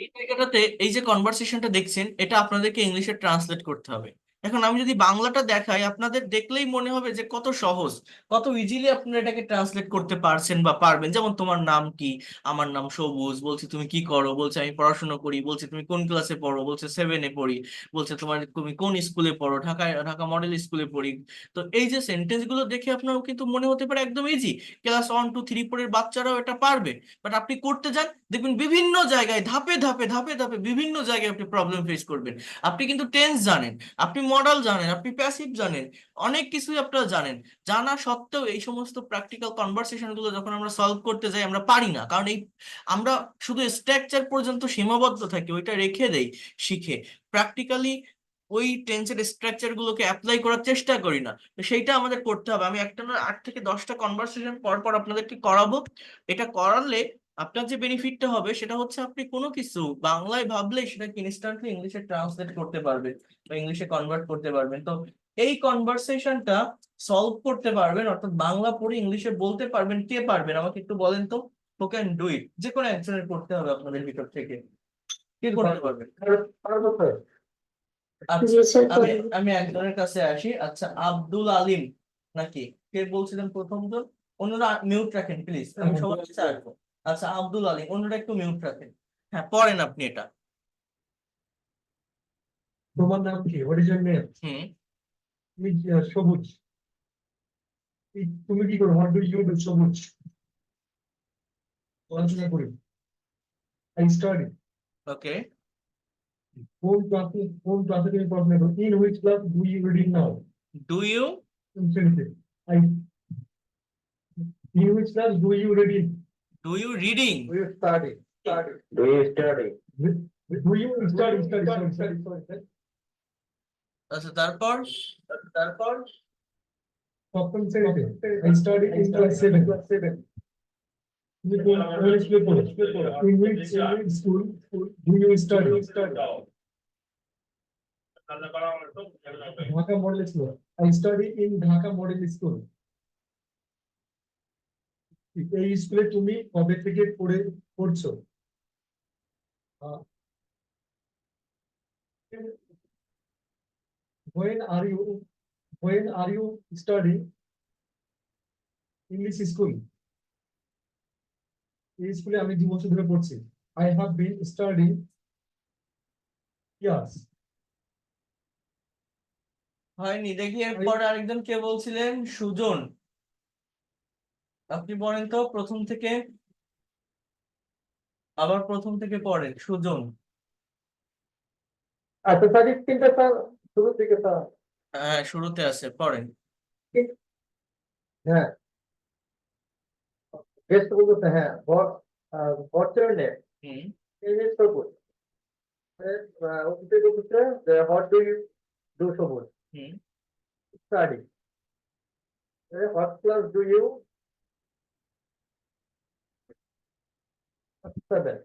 এই জায়গাটাতে এই যে কনভারসেশনটা দেখছেন, এটা আপনাদেরকে ইংলিশে ট্রান্সলেট করতে হবে। এখন আমি যদি বাংলাটা দেখাই, আপনাদের দেখলেই মনে হবে যে কত সহজ, কত ইজিলি আপনারা এটাকে ট্রান্সলেট করতে পারছেন বা পারবেন। যেমন তোমার নাম কি? আমার নাম সবুজ। বলছি তুমি কি করো? বলছে আমি পড়াশোনা করি। বলছে তুমি কোন ক্লাসে পড়ো? বলছে 7-এ পড়ি। বলছে তুমি কোন স্কুলে পড়ো? ঢাকায়, ঢাকা মডেল স্কুলে পড়ি। তো এই যে সেন্টেন্স গুলো দেখে আপনার কিন্তু মনে হতে পারে একদম ইজি, ক্লাস 1, 2, 3, 4 এর বাচ্চারাও এটা পারবে। বাট আপনি করতে যান, দেখবেন বিভিন্ন জায়গায় ধাপে ধাপে ধাপে ধাপে বিভিন্ন জায়গায় আপনি প্রবলেম ফেস করবেন। আপনি কিন্তু টেন্স জানেন, আপনি মডাল জানেন, আপনি প্যাসিভ জানেন, অনেক কিছুই আপনারা জানেন। জানা সত্ত্বেও এই সমস্ত প্র্যাকটিক্যাল কনভারসেশন গুলো যখন আমরা সলভ করতে যাই, আমরা পারি না। কারণ আমরা শুধু স্ট্রাকচার পর্যন্ত সীমাবদ্ধ থাকি, ওইটা রেখে দেই শিখে। প্র্যাকটিক্যালি ওই টেন্সের স্ট্রাকচার গুলোকে অ্যাপ্লাই করার চেষ্টা করি না। তো সেইটা আমাদের করতে হবে। আমি একটা না 8 থেকে 10টা কনভারসেশন পর পর আপনাদেরকে করাবো। এটা করালে আপনার যে বেনিফিটটা হবে সেটা হচ্ছে, আপনি কোনো কিছু বাংলায় ভাবলেই সেটাকে ইনস্ট্যান্টলি ইংলিশে ট্রান্সলেট করতে পারবেন বা ইংলিশে কনভার্ট করতে পারবেন। তো এই কনভারসেশনটা সলভ করতে পারবেন, অর্থাৎ বাংলা পড়ে ইংলিশে বলতে পারবেন, কে পারবেন আমাকে একটু বলেন তো। Who can do it? যে কোনো একজনের করতে হবে আপনাদের ভিতর থেকে। কে করতে পারবেন? আচ্ছা, আমি আমি একজনের কাছে আসি। আচ্ছা, আব্দুল আলিম নাকি কে বলছিলেন প্রথম জন? অন্যরা মিউট রাখেন প্লিজ, আমি সবার কাছে আসবো। আচ্ছা, আব্দুল আলিম, অন্যরা একটু মিউট রাখেন। হ্যাঁ, পড়েন আপনি এটা। তোমার নাম কি? What is your name? হুম। তুমি সবুজ। তুমি কি করো? What do you do? Sabuj পড়াশোনা করি। I study. ওকে। কোন ক্লাসে তুমি পড়াশোনা করো? In which class do you reading now? Do you কোন শ্রেণীতে? I in which class do you reading? Reading? Do you study? Study. Do you study? Do you study? Study. আচ্ছা, তারপর? তারপর সপ্তম শ্রেণীতে। I study in class 7. তুমি কোন স্কুলে পড়ো? In which school do you study? Dhaka model school. I study in Dhaka model school. এই স্কুলে তুমি কবে থেকে পড়ছো? when are you when are you studying English school? এই স্কুলে আমি 2 বছর ধরে পড়ছি। I have been studying. Yes. হয়নি। দেখি এরপর আরেকজন কে বলছিলেন? সুজন। আপনি বলেন তো প্রথম থেকে, আবার প্রথম থেকে পড়েন সুজন। আচ্ছা স্যার, তিনটা স্যার শুরু থেকে স্যার। হ্যাঁ, শুরুতে আছে, পড়েন। হ্যাঁ, গেস্ট বলতেছে। হ্যাঁ, হোয়াটস ইওর নেম? হুম। ইংলিশ সবুজ। ওকে বলতেছে যে what do you do Sabuj? হুম। Study. What class do you? 7.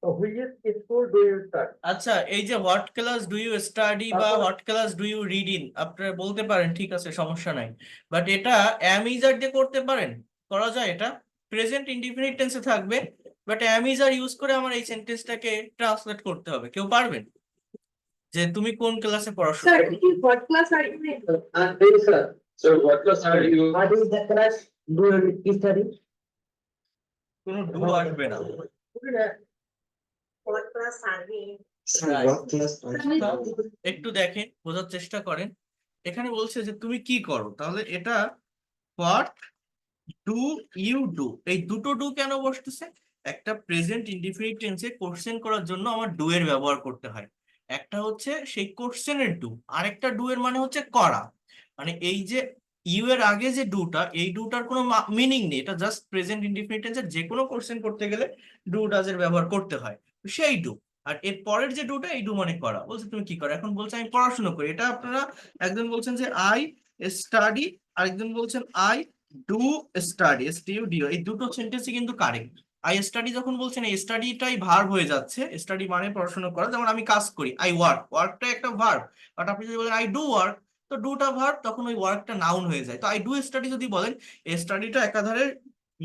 So which school do you study? আচ্ছা, এই যে what class do you study বা তারপর what class do you read in, আপনারা বলতে পারেন, ঠিক আছে, সমস্যা নাই। বাট এটা অ্যাম ইজ আর দিয়ে করতে পারেন, করা যায়। এটা প্রেজেন্ট ইনডিফিনিট টেন্সে থাকবে, but am is are use করে আমার এই সেন্টেন্সটাকে ট্রান্সলেট করতে হবে। কেউ পারবেন? যে তুমি কোন ক্লাসে পড়াশোনা Sir, করো? what class are you in? Yes, sir. So what class are you? What is the class do you study? কোনো ডু আসবে না। What class are we in? Sir, Right. what class are you? একটু দেখেন, বোঝার চেষ্টা করেন। এখানে বলছে যে তুমি কি করো, তাহলে এটা হোয়াট ডু ইউ ডু। এই দুটো ডু কেন বসতেছে? একটা প্রেজেন্ট ইনডিফিনিট টেন্সে কোশ্চেন করার জন্য আমার ডু এর ব্যবহার করতে হয়। একটা হচ্ছে সেই কোশ্চেনের ডু, আরেকটা ডু এর মানে হচ্ছে করা। মানে এই যে ইউ এর আগে যে ডুটা, এই ডুটার কোনো মিনিং নেই, এটা জাস্ট প্রেজেন্ট ইনডিফিনিট টেন্সে যে কোনো কোশ্চেন করতে গেলে ডু ডাজ এর ব্যবহার করতে হয়, তো সেই ডু। আর এর পরের যে ডুটা, এই ডু মানে করা। বলছে তুমি কি করো? এখন বলছে আমি পড়াশোনা করি। এটা আপনারা, একজন বলছেন যে আই স্টাডি, আরেকজন বলছেন আই ডু স্টাডি। এসটিইউডিও, এই দুটো সেন্টেন্সই কিন্তু কারেক্ট। আই স্টাডি যখন বলছেন, এই স্টাডিটাই ভার্ব হয়ে যাচ্ছে। স্টাডি মানে পড়াশোনা করা। যেমন আমি কাজ করি, আই ওয়ার্ক, ওয়ার্কটা একটা ভার্ব। বাট আপনি যদি বলেন আই ডু ওয়ার্ক, তো ডুটা ভার্ব, তখন ওই ওয়ার্কটা নাউন হয়ে যায়। তো আই ডু স্টাডি যদি বলেন, এই স্টাডিটা একাধারে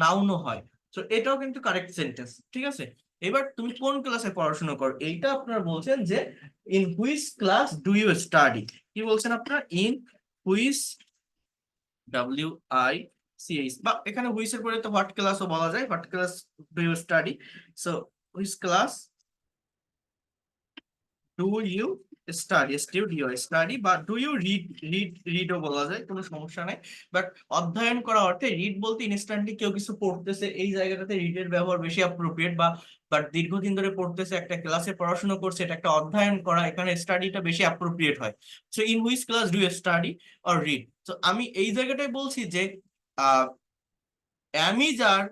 নাউনও হয়। তো এটাও কিন্তু কারেক্ট সেন্টেন্স, ঠিক আছে। এবার তুমি কোন ক্লাসে পড়াশোনা করো, এইটা আপনারা বলছেন যে in which class do you study. কি বলছেন আপনারা? ইন হুইচ, WICH, বা এখানে হুইচ এর পরে তো হোয়াট ক্লাসও বলা যায়, what class do you study. So which class do you study, study, বা ডু ইউ রিডও বলা যায়, কোনো সমস্যা নাই। বাট অধ্যয়ন করা অর্থে রিড বলতে ইনস্ট্যান্টলি কেউ কিছু পড়তেছে, এই জায়গাটাতে রিডের ব্যবহার বেশি অ্যাপ্রোপ্রিয়েট। বাট দীর্ঘদিন ধরে পড়তেছে, একটা ক্লাসে পড়াশোনা করছে, এটা একটা অধ্যয়ন করা, এখানে স্টাডিটা বেশি অ্যাপ্রোপ্রিয়েট হয়। So in which class do you study or read. তো আমি এই জায়গাটায় বলছি যে আমি যার,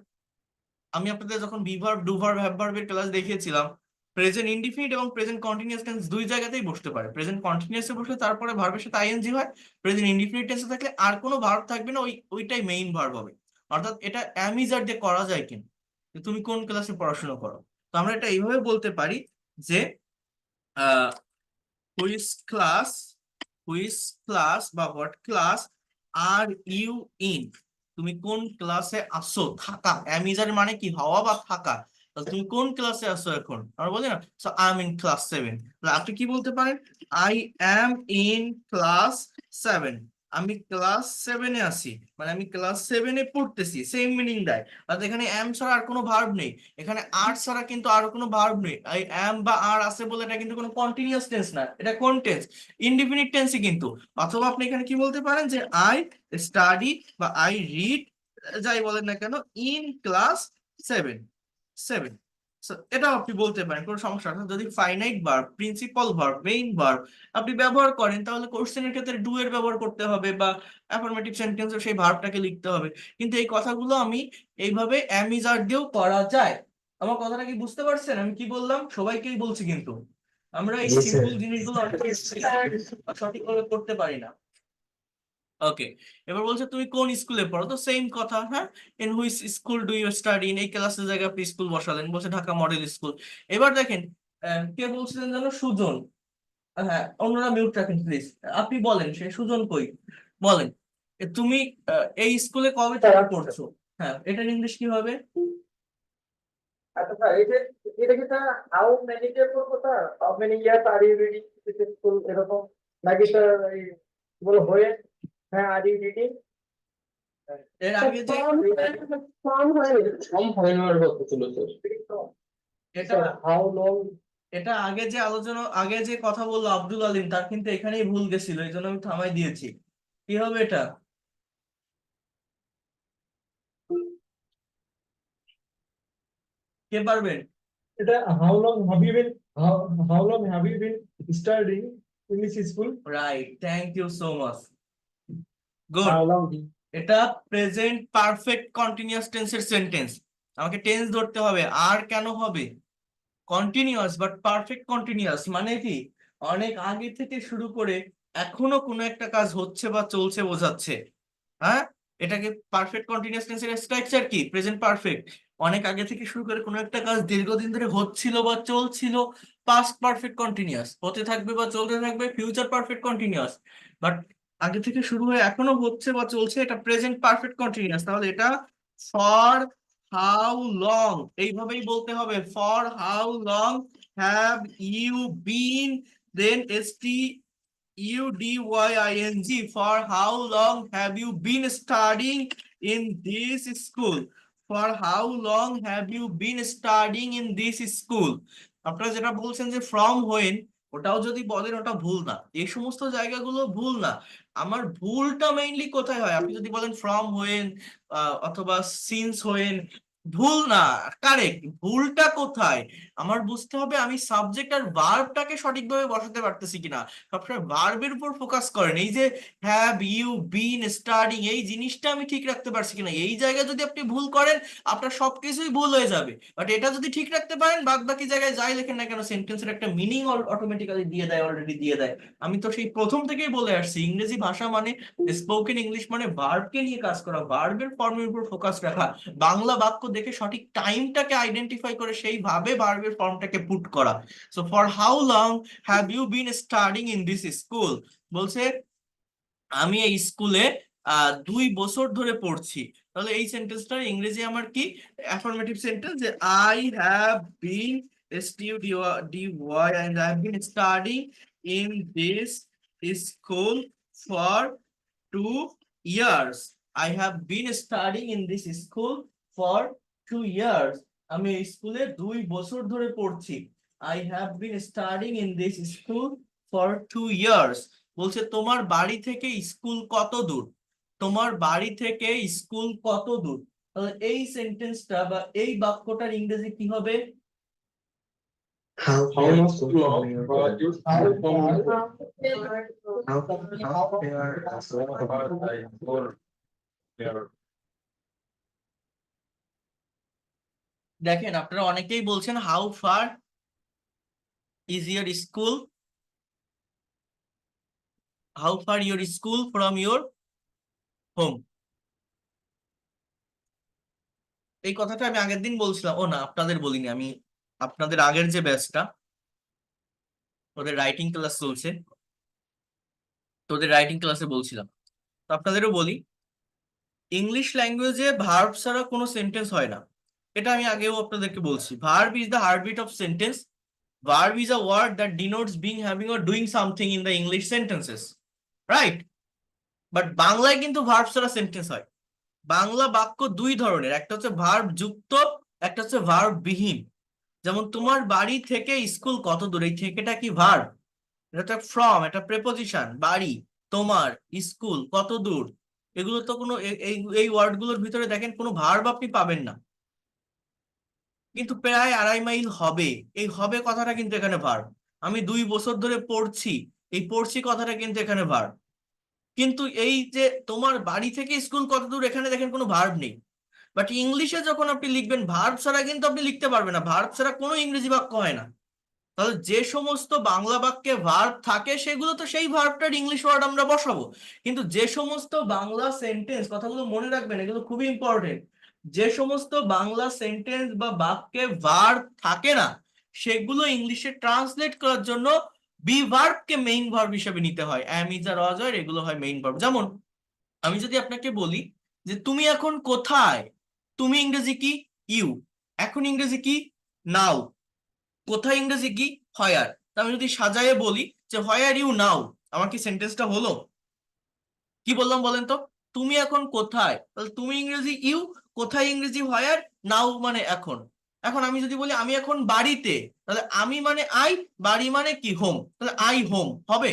আমি আপনাদের যখন বিভার্ব ডুভার্ব হ্যাবভার্বের ক্লাস দেখিয়েছিলাম, প্রেজেন্ট ইনডিফিনিট এবং প্রেজেন্ট কন্টিনিউয়াস টেন্স দুই জায়গাতেই বসতে পারে। প্রেজেন্ট কন্টিনিউয়াসে বসলে তারপরে ভার্বের সাথে আইএনজি হয়, প্রেজেন্ট ইনডিফিনিট টেন্সে থাকলে আর কোনো ভার্ব থাকবে না, ওইটাই মেইন ভার্ব হবে। অর্থাৎ এটা অ্যামিজার দিয়ে করা যায় কিনা, যে তুমি কোন ক্লাসে পড়াশোনা করো। তো আমরা এটা এইভাবে বলতে পারি যে হুইচ ক্লাস, বা what class are you in, তুমি কোন ক্লাসে আসো। থাকা, অ্যামিজার মানে কি? হওয়া বা থাকা। তাহলে তুমি কোন ক্লাসে আসো এখন? আমরা বলি না, so I am in class 7। তাহলে আপনি কি বলতে পারেন? I am in class 7। আমি ক্লাস 7-এ আছি, মানে আমি ক্লাস 7-এ পড়তেছি, সেম মিনিং দেয়। অর্থাৎ এখানে অ্যাম ছাড়া আর কোনো ভার্ব নেই, এখানে আর ছাড়া কিন্তু আর কোনো ভার্ব নেই। আই অ্যাম বা আর আছে বলে এটা কিন্তু কোনো কন্টিনিউয়াস টেন্স না, এটা কোন টেন্স? ইনডিফিনিট টেন্সই কিন্তু। অথবা আপনি এখানে কি বলতে পারেন যে আই স্টাডি বা আই রিড, যাই বলেন না কেন, ইন ক্লাস 7। এটাও আপনি বলতে পারেন, কোনো সমস্যা না। যদি finite verb, principal verb, main verb আপনি ব্যবহার করেন, তাহলে কোশ্চেনের ক্ষেত্রে ডু এর ব্যবহার করতে হবে, বা অ্যাফার্মেটিভ সেন্টেন্সে সেই ভার্বটাকে লিখতে হবে। কিন্তু এই কথাগুলো আমি এইভাবে অ্যামিজার দিয়েও করা যায়। আমার কথাটা কি বুঝতে পারছেন আমি কি বললাম? সবাইকেই বলছি কিন্তু আমরা এই Yes, sir. সিম্পল জিনিসগুলো অনেক সঠিকভাবে করতে পারি না। ওকে, এবার বলছে তুমি কোন স্কুলে পড়ো, তো সেম কথা, হ্যাঁ। In which school do you study, in এই ক্লাসের জায়গায় আপনি স্কুল বসালেন, বলছে ঢাকা মডেল স্কুল। এবার দেখেন কে বলছিলেন যেন? সুজন। হ্যাঁ, অন্যরা মিউট রাখেন প্লিজ। আপনি বলেন, সে সুজন কই, বলেন। তুমি এই স্কুলে কবে থেকে পড়ছো? হ্যাঁ, এটার ইংলিশ কি হবে? আচ্ছা এটা কি স্যার হাউ মেনি ডে পড়বো sir? How many years are you reading school এরকম, নাকি স্যার এই বলে হয়ে? হ্যাঁ, আর ইউ রিডিং এর আগে যে ফর্ম হয়ে Some final কথা ছিল স্যার। এটা হাউ লং? এটা আগে যে আলোচনা, আগে যে কথা বললো আব্দুল আলিম, তার কিন্তু এখানেই ভুল গেছিল, এই জন্য আমি থামাই দিয়েছি। কি হবে এটা? কে পারবেন? এটা how long have you been studying English school? Right, thank you so much, good. How long? এটা প্রেজেন্ট পারফেক্ট কন্টিনিউয়াস টেন্সের সেন্টেন্স। আমাকে টেন্স ধরতে হবে। আর কেন হবে? কন্টিনিউয়াস বাট পারফেক্ট কন্টিনিউয়াস মানে কি? অনেক আগে থেকে শুরু করে এখনো কোনো একটা কাজ হচ্ছে বা চলছে বোঝাচ্ছে, হ্যাঁ। এটাকে পারফেক্ট কন্টিনিউয়াস টেন্সের স্ট্রাকচার কি? Present perfect. অনেক আগে থেকে শুরু করে কোনো একটা কাজ দীর্ঘদিন ধরে হচ্ছিল বা চলছিল, পাস্ট পারফেক্ট কন্টিনিউয়াস। হতে থাকবে বা চলতে থাকবে, ফিউচার পারফেক্ট কন্টিনিউয়াস। বাট আগে থেকে শুরু হয়ে এখনো হচ্ছে বা চলছে, এটা প্রেজেন্ট পারফেক্ট কন্টিনিউয়াস। তাহলে এটা ফর হাউ লং, এইভাবেই বলতে হবে। For how long have you been, then UDYING, for how long have you been studying in this school? For how long have you been studying in this school? আপনারা যেটা বলছেন যে from when, ওটাও যদি বলেন ওটা ভুল না, এই সমস্ত জায়গাগুলো ভুল না। আমার ভুলটা মেইনলি কোথায় হয়? আপনি যদি বলেন ফ্রম হোয়েন অথবা সিন্স হোয়েন, ভুল না, কারেক্ট। ভুলটা কোথায় আমার বুঝতে হবে, আমি সাবজেক্ট আর ভার্বটাকে সঠিকভাবে বসাতে পারতেছি কিনা। সবসময় ভার্বের উপর ফোকাস করেন, এই যে হ্যাভ ইউ বিন স্টাডিং, এই জিনিসটা আমি ঠিক রাখতে পারছি কিনা। এই জায়গায় যদি আপনি ভুল করেন, আপনার সবকিছুই ভুল হয়ে যাবে। বাট এটা যদি ঠিক রাখতে পারেন, বাদ বাকি জায়গায় যাই লেখেন না কেন, সেন্টেন্সের একটা মিনিং অটোমেটিক্যালি দিয়ে দেয়, অলরেডি দিয়ে দেয়। আমি তো সেই প্রথম থেকেই বলে আসছি, ইংরেজি ভাষা মানে, স্পোকেন ইংলিশ মানে ভার্বকে নিয়ে কাজ করা, ভার্বের ফর্মের উপর ফোকাস রাখা, বাংলা বাক্য দেখে সঠিক টাইমটাকে আইডেন্টিফাই করে সেইভাবে ভার্বের ফর্মটাকে পুট করা। So for how long have you been studying in this school, বলছে আমি এই স্কুলে 2 বছর ধরে পড়ছি, তাহলে এই সেন্টেন্সটার ইংরেজি আমার কি? অ্যাফার্মেটিভ সেন্টেন্স, যে I have been STUDY and I have been studying in this school for 2 years. I have been studying in this school for 2 years. আমি এই স্কুলে 2 বছর ধরে পড়ছি। I have been studying in this school for 2 years. বলছে তোমার বাড়ি থেকে স্কুল কত দূর? তোমার বাড়ি থেকে স্কুল কত দূর? তাহলে এই সেন্টেন্সটা বা এই বাক্যটার ইংরেজি কি হবে? How much long are you দেখেন আপনারা অনেকেই বলছেন how far is your school, how far your school from your home. এই কথাটা আমি আগের দিন বলছিলাম, ও না আপনাদের বলিনি, আমি আপনাদের আগের যে ব্যাচটা ওদের রাইটিং ক্লাস চলছে, তো ওদের রাইটিং ক্লাসে বলছিলাম। তো আপনাদেরও বলি, ইংলিশ ল্যাঙ্গুয়েজে ভার্ব ছাড়া কোনো সেন্টেন্স হয় না। এটা আমি আগেও আপনাদেরকে বলছি, verb is the heartbeat of sentence. Verb is a word that denotes being, having, or doing something in the English sentences, right? But বাংলায় কিন্তু ভার্ব ছাড়া সেন্টেন্স হয়। বাংলা বাক্য 2 ধরনের, একটা হচ্ছে ভার্ব যুক্ত, একটা হচ্ছে ভার্ব বিহীন। যেমন তোমার বাড়ি থেকে স্কুল কত দূর, এই থেকেটা কি ভার্ব? এটা ফ্রম, এটা প্রেপোজিশন। বাড়ি, তোমার, স্কুল, কত দূর, এগুলো তো কোনো এই ওয়ার্ডগুলোর ভিতরে দেখেন কোনো ভার্ব আপনি পাবেন না। কিন্তু প্রায় 2.5 মাইল হবে, এই হবে কথাটা কিন্তু এখানে ভার্ব। আমি 2 বছর ধরে পড়ছি, এই পড়ছি কথাটা কিন্তু এখানে ভার্ব। কিন্তু এই যে তোমার বাড়ি থেকে স্কুল কত দূর, এখানে দেখেন কোনো ভার্ব নেই। বাট ইংলিশে যখন আপনি লিখবেন ভার্ব ছাড়া কিন্তু আপনি লিখতে পারবেন না, ভার্ব ছাড়া কোনো ইংরেজি বাক্য হয় না। তাহলে যে সমস্ত বাংলা বাক্যে ভার্ব থাকে সেগুলো তো সেই ভার্বটার ইংলিশ ওয়ার্ড আমরা বসাবো। কিন্তু যে সমস্ত বাংলা সেন্টেন্স, কথাগুলো মনে রাখবেন, এগুলো খুবই ইম্পর্টেন্ট, যে সমস্ত বাংলা সেন্টেন্স বা বাক্যে ভার্ব থাকে না সেগুলো ইংলিশে ট্রান্সলেট করার জন্য বি ভার্বকে মেইন ভার্ব হিসেবে নিতে হয়। অ্যাম, ইজ আর ওয়াজ আর এগুলো হয় মেইন ভার্ব। যেমন আমি যদি আপনাকে বলি যে তুমি এখন কোথায়, তুমি ইংরেজি কি? ইউ। এখন ইংরেজি কি? নাও। কোথায় ইংরেজি কি? হোয়ার। আমি যদি সাজায়ে বলি যে হোয়ার ইউ নাও, আমার কি সেন্টেন্সটা হলো? কি বললাম বলেন তো? তুমি এখন কোথায়, তাহলে তুমি ইংরেজি ইউ, কোথায় ইংরেজি হোয়ার, নাও মানে এখন। এখন আমি যদি বলি আমি এখন বাড়িতে, তাহলে আমি মানে আই, বাড়ি মানে কি? হোম, তাহলে আই হোম হবে?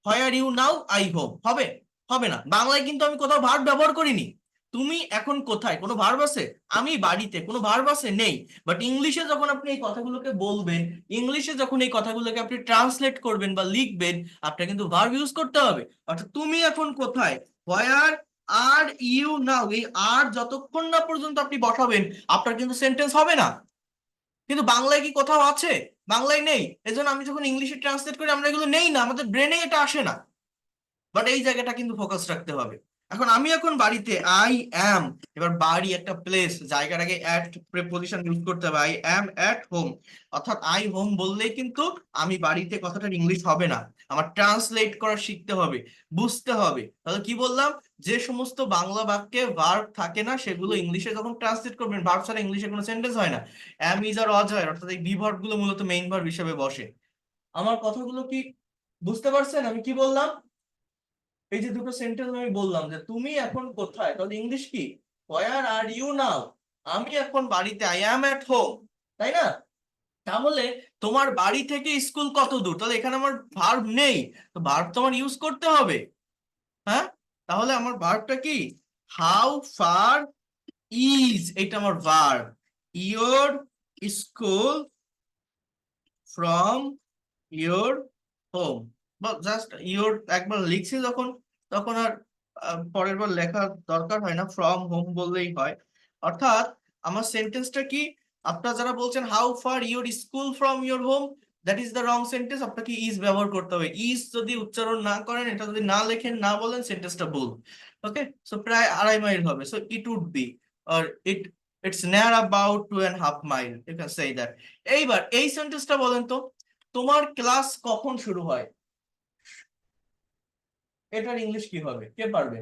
Where you now, I home হবে? হবে না। বাংলায় কিন্তু আমি কোথাও ভার্ব ব্যবহার করিনি। তুমি এখন কোথায়, কোনো ভার্ব আছে? আমি বাড়িতে, কোনো ভার্ব আছে? নেই। বাট ইংলিশে যখন আপনি এই কথাগুলোকে বলবেন, ইংলিশে যখন এই কথাগুলোকে আপনি ট্রান্সলেট করবেন বা লিখবেন, আপনার কিন্তু ভার্ব ইউজ করতে হবে। অর্থাৎ তুমি এখন কোথায়, হোয়ার আর ইউ নাও, এই আর যতক্ষণ না পর্যন্ত আপনি বসাবেন আপনার কিন্তু সেন্টেন্স হবে না। কিন্তু বাংলায় কি কোথাও আছে? বাংলায় নেই, এজন্য আমি যখন ইংলিশে ট্রান্সলেট করি আমরা এগুলো নেই না, আমাদের ব্রেনে এটা আসে না। বাট এই জায়গাটা কিন্তু ফোকাস রাখতে হবে। এখন আমি এখন বাড়িতে, আই অ্যাম, এবার বাড়ি একটা প্লেস, জায়গার আগে অ্যাট প্রিপজিশন ইউজ করতে হবে, আই অ্যাম অ্যাট হোম। অর্থাৎ আই হোম বললেই কিন্তু আমি বাড়িতে কথাটার ইংলিশ হবে না, আমার ট্রান্সলেট করা শিখতে হবে, বুঝতে হবে। তাহলে কি বললাম, যে সমস্ত বাংলা বাক্যে ভার্ব থাকে না সেগুলো ইংলিশে যখন ট্রান্সলেট করবেন, ভার্ব ছাড়া ইংলিশে কোনো সেন্টেন্স হয় না। অ্যাম, ইজ আর ওয়াজ হয়, অর্থাৎ এই বি ভার্ব গুলো মূলত মেইন ভার্ব হিসেবে বসে। আমার কথাগুলো কি বুঝতে পারছেন আমি কি বললাম? এই যে দুটো সেন্টেন্স আমি বললাম যে তুমি এখন কোথায়, তাহলে ইংলিশ কি? হোয়ার আর ইউ নাও। আমি এখন বাড়িতে, আই অ্যাম এট হোম, তাই না? তাহলে তোমার বাড়ি থেকে স্কুল কত দূর, তাহলে এখানে আমার ভার্ব নেই, তো ভার্ব তো আমার ইউজ করতে হবে। হ্যাঁ, তাহলে আমার ভার্বটা কি? হাউ ফার ইজ, এটা আমার verb, your school from your home. বা জাস্ট ইয়োর একবার লিখছি যখন, তখন আর পরের বার লেখার দরকার হয় না, ফ্রম হোম বললেই হয়। অর্থাৎ আমার সেন্টেন্সটা কি, আপনারা যারা বলছেন how far your school from your home, that is the wrong sentence. আপনাকে ইজ ব্যবহার করতে হবে। ইজ যদি উচ্চারণ না করেন, এটা যদি না লেখেন, না বলেন, সেন্টেন্সটা ভুল। ওকে, সো প্রায় 2.5 মাইল হবে, so it would be, or it's near about 2.5 mile, you can say that. এইবার এই সেন্টেন্সটা বলেন তো, তোমার ক্লাস কখন শুরু হয়, এটার ইংলিশ কি হবে, কে পারবে?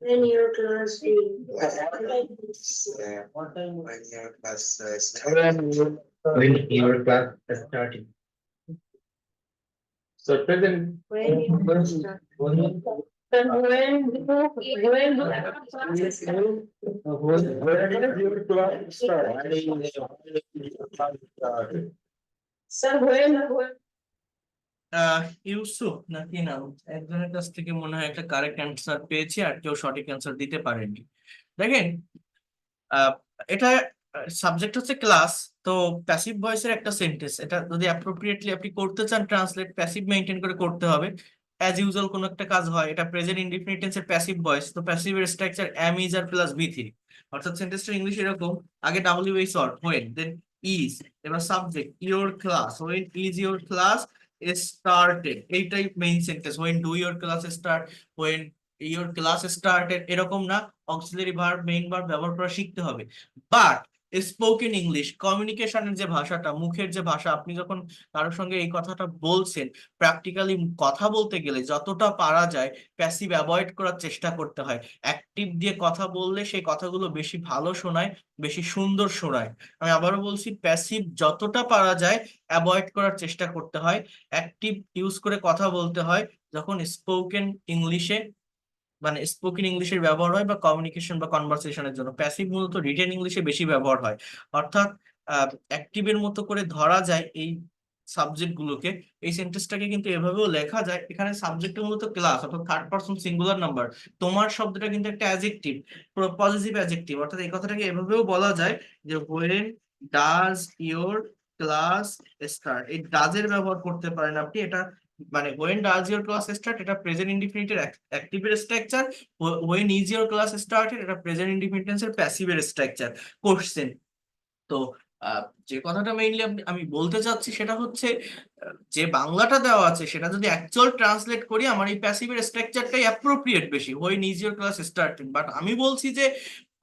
When your class is. When your class when your class starting. So present. When you start. Then when do Your class start. sir when Yusuf নাকি নাম একজনের কাছ থেকে মনে হয় একটা কারেক্ট অ্যান্সার পেয়েছি, আর কেউ সঠিক অ্যান্সার দিতে পারেনি। দেখেন, আহ, এটা সাবজেক্ট হচ্ছে ক্লাস, তো প্যাসিভ ভয়েসের একটা সেন্টেন্স, এটা যদি অ্যাপ্রোপ্রিয়েটলি আপনি করতে চান ট্রান্সলেট, প্যাসিভ মেইনটেইন করে করতে হবে। অ্যাজ ইউজুয়াল কোনো একটা কাজ হয়, এটা প্রেজেন্ট ইনডিফিনিট টেন্সের প্যাসিভ ভয়েস, তো প্যাসিভের structure am is are plus V three, অর্থাৎ সেন্টেন্সটা ইংলিশ এরকম, আগে W H or when, then is, এবার subject your class, when is your class started, এইটাই main sentence. When do your class start, when your class started, এরকম না, auxiliary verb main verb ব্যবহার করা শিখতে হবে। বাট স্পোকেন ইংলিশ, কমিউনিকেশনের যে ভাষাটা, মুখের যে ভাষা, আপনি যখন কারোর সঙ্গে এই কথাটা বলছেন, প্র্যাকটিক্যালি কথা বলতে গেলে যতটা পারা যায় প্যাসিভ অ্যাভয়েড করার চেষ্টা করতে হয়। অ্যাক্টিভ দিয়ে কথা বললে সেই কথাগুলো বেশি ভালো শোনায়, বেশি সুন্দর শোনায়। আমি আবারও বলছি, প্যাসিভ যতটা পারা যায় অ্যাভয়েড করার চেষ্টা করতে হয়, অ্যাক্টিভ ইউজ করে কথা বলতে হয় যখন স্পোকেন ইংলিশে, মানে স্পোকেন ইংলিশের ব্যবহার হয় বা কমিউনিকেশন বা কনভারসেশনের জন্য। প্যাসিভ মূলত রিটেন ইংলিশে বেশি ব্যবহার হয়, অর্থাৎ অ্যাক্টিভের মতো করে ধরা যায় এই সাবজেক্ট গুলোকে। এই সেন্টেন্সটাকে কিন্তু এভাবেও লেখা যায়, এখানে সাবজেক্ট মূলত ক্লাস, অর্থাৎ থার্ড পারসন সিঙ্গুলার নাম্বার। তোমার শব্দটা কিন্তু একটা অ্যাডজেক্টিভ, পজিটিভ অ্যাডজেক্টিভ, অর্থাৎ এই কথাটাকে এভাবেও বলা যায় যে when does your class start, এই ডাজের ব্যবহার করতে পারেন আপনি, এটা মানে when does your class start, এটা প্রেজেন্ট ইনডিফিনিটের অ্যাক্টিভের structure, when is your class started, এটা প্রেজেন্ট ইনডিফিনিট টেন্সের প্যাসিভের স্ট্রাকচার। কোশ্চেন তো যে কথাটা মেইনলি আমি বলতে চাচ্ছি সেটা হচ্ছে, যে বাংলাটা দেওয়া আছে সেটা যদি অ্যাকচুয়াল ট্রান্সলেট করি, আমার এই প্যাসিভের স্ট্রাকচারটাই অ্যাপ্রোপ্রিয়েট বেশি, when is your class started। But আমি বলছি যে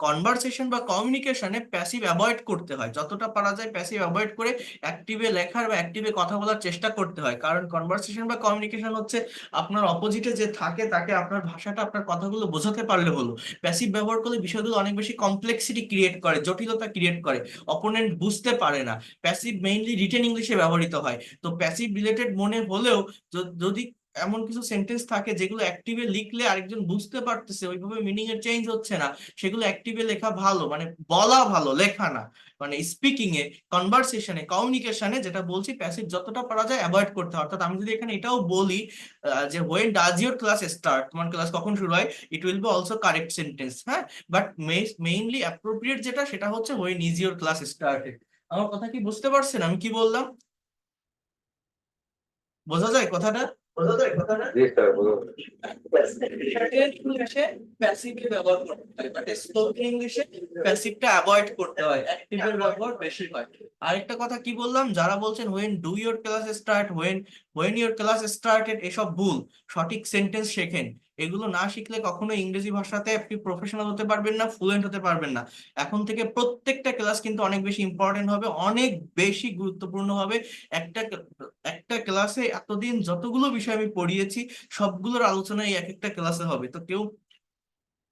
কনভারসেশন বা কমিউনিকেশনে প্যাসিভ অ্যাভয়েড করতে হয়, যতটা পারা যায় প্যাসিভ অ্যাভয়েড করে অ্যাক্টিভে লেখার বা অ্যাক্টিভে কথা বলার চেষ্টা করতে হয়। কারণ কনভারসেশন বা কমিউনিকেশন হচ্ছে আপনার অপোজিটে যে থাকে তাকে আপনার ভাষাটা, আপনার কথাগুলো বোঝাতে পারলে হলো। প্যাসিভ ব্যবহার করলে বিষয়গুলো অনেক বেশি কমপ্লেক্সিটি ক্রিয়েট করে, জটিলতা ক্রিয়েট করে, অপোনেন্ট বুঝতে পারে না। প্যাসিভ মেইনলি রিটেন ইংলিশে ব্যবহৃত হয়, তো প্যাসিভ রিলেটেড মনে হলেও যদি এমন কিছু সেন্টেন্স থাকে যেগুলো অ্যাক্টিভে লিখলে আরেকজন বুঝতে পারতেছে, ওইভাবে মিনিং এর চেঞ্জ হচ্ছে না, সেগুলো অ্যাক্টিভে লেখা ভালো, মানে বলা ভালো, লেখা না। মানে স্পিকিং এ, কনভারসেশনে, কমিউনিকেশনে যেটা বলছি, প্যাসিভ যতটা পারা যায় অ্যাভয়েড করতে হয়। অর্থাৎ আমি যদি এখানে এটাও বলি যে when does your class start, তোমার ক্লাস কখন শুরু হয়, it will be also correct sentence, হ্যাঁ। বাট মেইনলি অ্যাপ্রোপ্রিয়েট যেটা, সেটা হচ্ছে when is your class started. আমার কথা কি বুঝতে পারছেন আমি কি বললাম? বোঝা যায় কথাটা? Yes, sir. ইংলিশে প্যাসিভলি ব্যবহার করতে হয়, বাট স্পোকেন ইংলিশে প্যাসিভটা অ্যাভয়েড করতে হয়, অ্যাক্টিভের ব্যবহার বেশি হয়। আরেকটা কথা কি বললাম, যারা বলছেন when do your class start, when your class started, এসব ভুল। সঠিক সেন্টেন্স শেখেন, এগুলো না শিখলে কখনো ইংরেজি ভাষাতে আপনি প্রফেশনাল হতে পারবেন না, ফ্লুয়েন্ট হতে পারবেন না। এখন থেকে প্রত্যেকটা ক্লাস কিন্তু অনেক বেশি ইম্পর্টেন্ট হবে, অনেক বেশি গুরুত্বপূর্ণ হবে। একটা একটা ক্লাসে এতদিন যতগুলো বিষয় আমি পড়িয়েছি সবগুলোর আলোচনা এই এক একটা ক্লাসে হবে, তো কেউ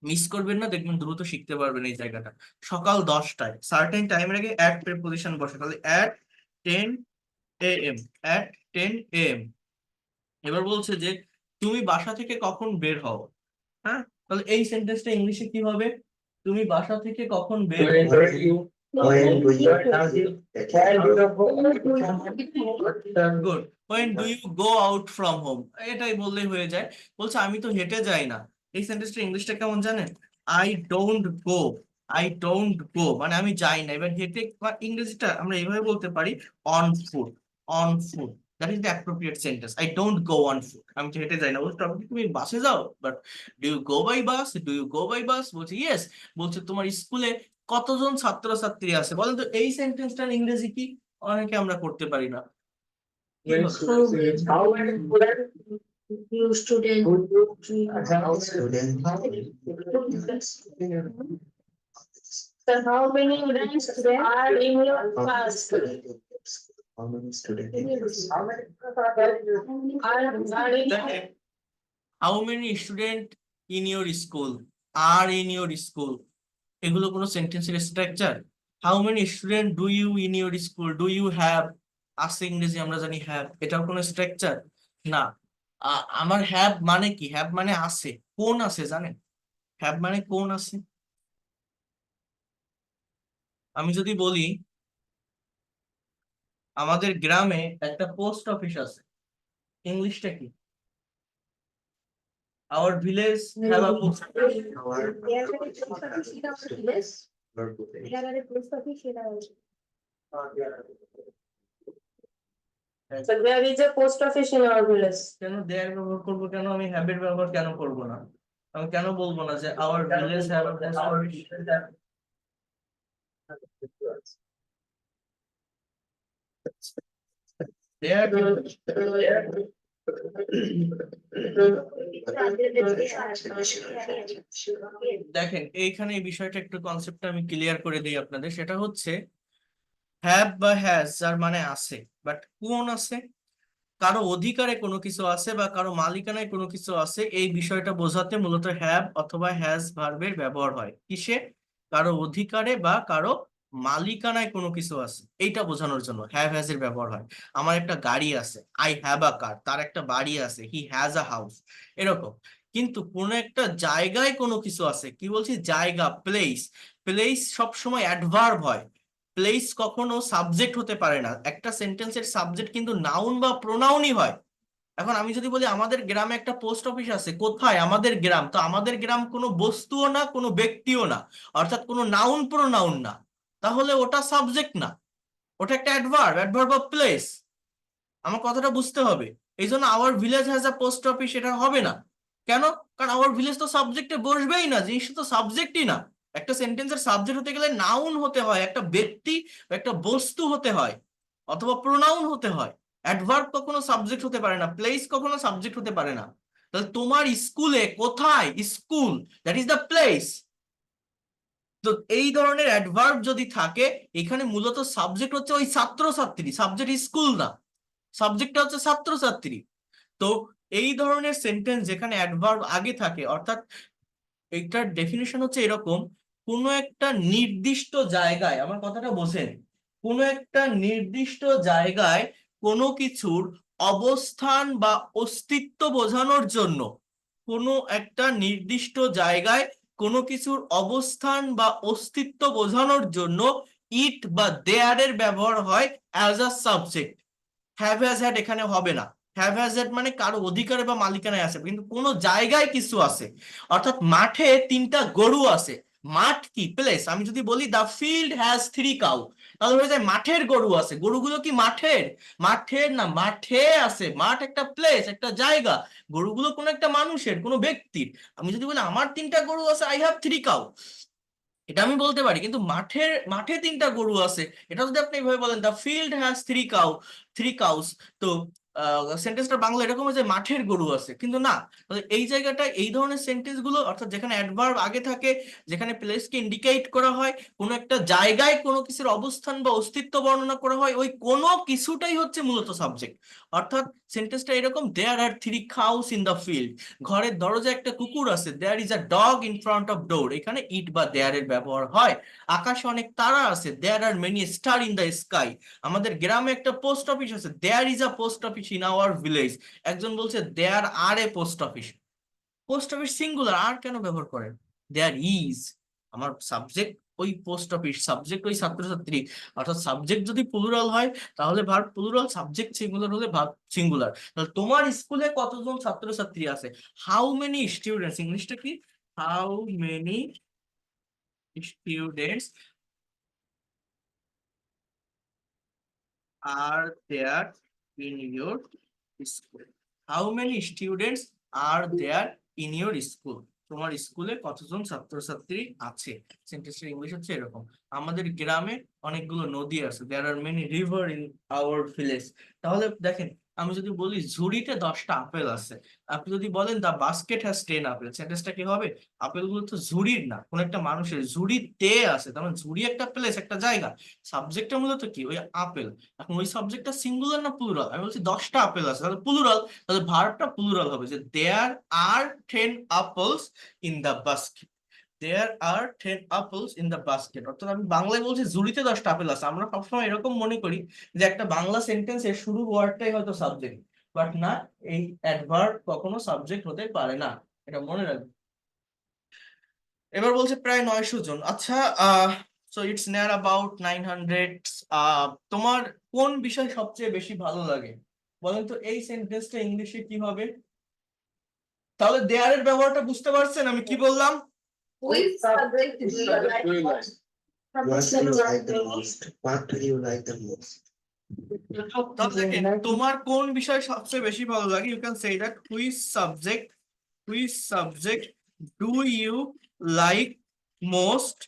মিস করবেন না, দেখবেন দ্রুত শিখতে পারবেন এই জায়গাটা। সকাল 10টায় সার্টেন টাইমের আগে অ্যাট প্রিপোজিশন বসে, তাহলে অ্যাট 10 AM, অ্যাট 10 AM। এবার বলছে যে তুমি বাসা থেকে কখন বের হও, হ্যাঁ, তাহলে এই সেন্টেন্সটা ইংলিশে কি হবে, তুমি বাসা থেকে কখন বের হও। When do you good, when do you go out from home, এটাই বললেই হয়ে যায়। বলছে আমি তো হেঁটে যাই না, এই সেন্টেন্সটা ইংলিশটা কেমন জানেন, I don't go. I don't গো মানে আমি যাই না। এবার হেঁটে বা ইংরেজিটা আমরা এইভাবে বলতে পারি on foot, on foot, that is the appropriate sentence. I don't go on foot, আমি তো হেঁটে যাই না। বলছে তুমি বাসে যাও, but do you go by bus, do you go by bus, বলছে ইয়েস। বলছে তোমার স্কুলে কতজন ছাত্রছাত্রী আছে বলেন তো, এই সেন্টেন্সটার ইংরেজি কি, অনেকে আমরা করতে পারি না। কি When হবে? students. How many students? you student sir how many students are in your class How many students? How many students are there? are in দেখেন, how many student in your school, are in your school, এগুলো কোনো সেন্টেন্সের structure? How many student do you in your school, do you have, আছে ইংরেজি আমরা জানি have, এটাও কোনো স্ট্রাকচার না। আমার হ্যাভ মানে কি? হ্যাভ মানে আছে, কোন আছে জানেন? হ্যাভ মানে কোন আছে। আমি যদি বলি আমাদের গ্রামে একটা পোস্ট অফিস আছে, ইংলিশটা কি? Our village have a post office. Our So there is a post office in our village. কেন দেয়ার ব্যবহার করবো, কেন আমি হ্যাবের ব্যবহার কেন করবো না? আমি কেন বলবো না যে our village have a post office? দেখেন এইখানে এই বিষয়টা একটু কনসেপ্টটা আমি ক্লিয়ার করে দিই আপনাদের, সেটা হচ্ছে হ্যাভ বা হ্যাজ যার মানে আছে, বাট কোন আছে? কারো অধিকারে কোনো কিছু আছে বা কারো মালিকানায় কোনো কিছু আছে, এই বিষয়টা বোঝাতে মূলত হ্যাভ অথবা হ্যাজ ভার্বের ব্যবহার হয়। কিসে? কারো অধিকারে বা কারো মালিকানায় কোনো কিছু আছে, এইটা বোঝানোর জন্য হ্যাভ হ্যাজ এর ব্যবহার হয়। আমার একটা গাড়ি আছে, আই হ্যাভ আ কার, তার একটা বাড়ি আছে, হি হ্যাজ আ হাউস, এরকম। কিন্তু কোন একটা জায়গায় কোনো কিছু আছে, কি বলছি? জায়গা, প্লেস। প্লেস সবসময় অ্যাডভার্ব হয়, প্লেস কখনো সাবজেক্ট হতে পারে না। একটা সেন্টেন্সের সাবজেক্ট কিন্তু নাউন বা প্রোনাউনই হয়। এখন আমি যদি বলি আমাদের গ্রামে একটা পোস্ট অফিস আছে, কোথায়? আমাদের গ্রাম, তো আমাদের গ্রাম কোনো বস্তুও না, কোনো ব্যক্তিও না, অর্থাৎ কোনো নাউন প্রোনাউন না, তাহলে ওটা সাবজেক্ট না, ওটা একটা অ্যাডভার্ব, অ্যাডভার্ব অফ প্লেস। আমার কথাটা বুঝতে হবে। এই জন্য our village has a post office এটা হবে না। কেন? কারণ আওয়ার ভিলেজ তো সাবজেক্টে বসবেই না, জিনিসটা তো সাবজেক্টই না। একটা সেন্টেন্সের সাবজেক্ট হতে গেলে নাউন হতে হয়, একটা ব্যক্তি বা একটা বস্তু হতে হয়, অথবা প্রোনাউন হতে হয়। অ্যাডভার্ব কখনো সাবজেক্ট হতে পারে না, প্লেস কখনো সাবজেক্ট হতে পারে না। তাহলে তোমার স্কুলে কোথায়? School, that is the place. তো এই ধরনের অ্যাডভার্ব যদি থাকে, এখানে মূলত সাবজেক্ট হচ্ছে ওই ছাত্রছাত্রী, সাবজেক্ট স্কুল না, সাবজেক্টটা হচ্ছে ছাত্রছাত্রী। তো এই ধরনের সেন্টেন্স যেখানে অ্যাডভার্ব আগে থাকে, অর্থাৎ এইটার ডেফিনিশন হচ্ছে এরকম: কোনো একটা নির্দিষ্ট জায়গায়, আমার কথাটা বোঝেন, কোনো একটা নির্দিষ্ট জায়গায় কোনো কিছুর অবস্থান বা অস্তিত্ব বোঝানোর জন্য, কোনো একটা নির্দিষ্ট জায়গায় কোনো কিছুর অবস্থান বা অস্তিত্ব বোঝানোর জন্য ইট বা দেয়ার এর ব্যবহার হয় as a subject. Have has had এখানে হবে না। হ্যাভ হ্যাজ হ্যাড মানে কারো অধিকারে বা মালিকানায় আছে, কিন্তু কোনো জায়গায় কিছু আছে, অর্থাৎ মাঠে 3টা গরু আছে। মাঠ কি? প্লেস। আমি যদি বলি দা ফিল্ড হ্যাজ 3 কাউ, তাহলে হয়ে যায় মাঠের গরু আছে। গরুগুলো কি মাঠের? মাঠের না, মাঠে আছে। মাঠ একটা প্লেস, একটা জায়গা। গরুগুলো কোনো একটা মানুষের, কোনো ব্যক্তির। আমি যদি বলি আমার 3টা গরু আছে, আই হ্যাভ 3 কাউ, এটা আমি বলতে পারি। কিন্তু মাঠে মাঠে 3টা গরু আছে, এটা যদি আপনি এইভাবে বলেন দা ফিল্ড হ্যাজ 3 কাউস, তো সেন্টেন্সটা বাংলা এরকম যে মাঠের গরু আছে, কিন্তু না। তাহলে এই জায়গাটায় এই ধরনের সেন্টেন্স গুলো, অর্থাৎ যেখানে অ্যাডভার্ব আগে থাকে, যেখানে প্লেসকে ইন্ডিকেট করা হয়, কোনো একটা জায়গায় কোনো কিছুর অবস্থান বা অস্তিত্ব বর্ণনা করা হয়, ওই কোনো কিছুটাই হচ্ছে মূলত সাবজেক্ট। অর্থাৎ সেন্টেন্সটা এরকম: there are 3 cows in the field, ঘরের দরজায় একটা কুকুর আছে। There is a dog in front of door, এখানে ইট বা দেয়ার এর ব্যবহার হয়। আকাশে অনেক তারা আছে। There are many star in the sky. আমাদের গ্রামে একটা পোস্ট অফিস আছে। There is a post office in our village. একজন বলছে there are a post office. Post office singular, are কেন ব্যবহার করেন? দেয়ার ইজ, আমার সাবজেক্ট ওই পোস্ট অফিস, সাবজেক্ট ওই ছাত্রছাত্রী। অর্থাৎ সাবজেক্ট যদি প্লুরাল হয় তাহলে ভার্ব প্লুরাল, সাবজেক্ট সিঙ্গুলার হলে ভার্ব সিঙ্গুলার। তাহলে তোমার স্কুলে কতজন ছাত্রছাত্রী আছে? হাউ মেনি স্টুডেন্টস, ইংলিশটা কি? How many students are there in your school? How many students are there in your school? তোমার স্কুলে কতজন ছাত্রছাত্রী আছে? সেন্টেন্সের ইংলিশ হচ্ছে এরকম: আমাদের গ্রামে অনেকগুলো নদী আছে। There are many river in our village. তাহলে দেখেন, আমি যদি বলি ঝুড়িতে 10টা আপেল আছে, আপনি যদি বলেন দা বাস্কেট হ্যাজ 10 আপেল, সেন্টেন্সটা কি হবে? আপেলগুলো তো ঝুড়ির না, কোন একটা মানুষের। ঝুড়িতে আছে, তার মানে ঝুড়ি একটা প্লেস, একটা জায়গা। সাবজেক্টটা মূলত কি? ওই আপেল। এখন ওই সাবজেক্টটা সিঙ্গুলার না প্লুরাল? আমি বলছি 10টা আপেল আছে, তাহলে প্লুরাল। তাহলে ভার্বটা প্লুরাল হবে যে দেয়ার আর 10 apples in the basket. there are 10 apples in the basket। অর্থাৎ আমি বাংলায় বলছি ঝুড়িতে 10টা আপেল আছে। আমরা সবসময় এরকম মনে করি যে একটা বাংলা সেন্টেন্সের শুরু ওয়ার্ডটাই হয়তো সাবজেক্ট, বাট না, এই অ্যাডভার্ব কখনো সাবজেক্ট হতে পারে না, এটা মনে রাখবেন। এবার বলছে প্রায় 900 জন। আচ্ছা, সো ইটস নিয়ার অ্যাবাউট 900। তোমার কোন বিষয় সবচেয়ে বেশি ভালো লাগে বলেন তো? এই সেন্টেন্সটা ইংলিশে কি হবে? তাহলে দেয়ারের ব্যবহারটা বুঝতে পারছেন আমি কি বললাম? Which subject do you like most? What do you like the most? What do you like the most? তাহলে দেখেন, তোমার কোন বিষয় সবচেয়ে বেশি ভালো লাগে, you can say that which subject do you like most.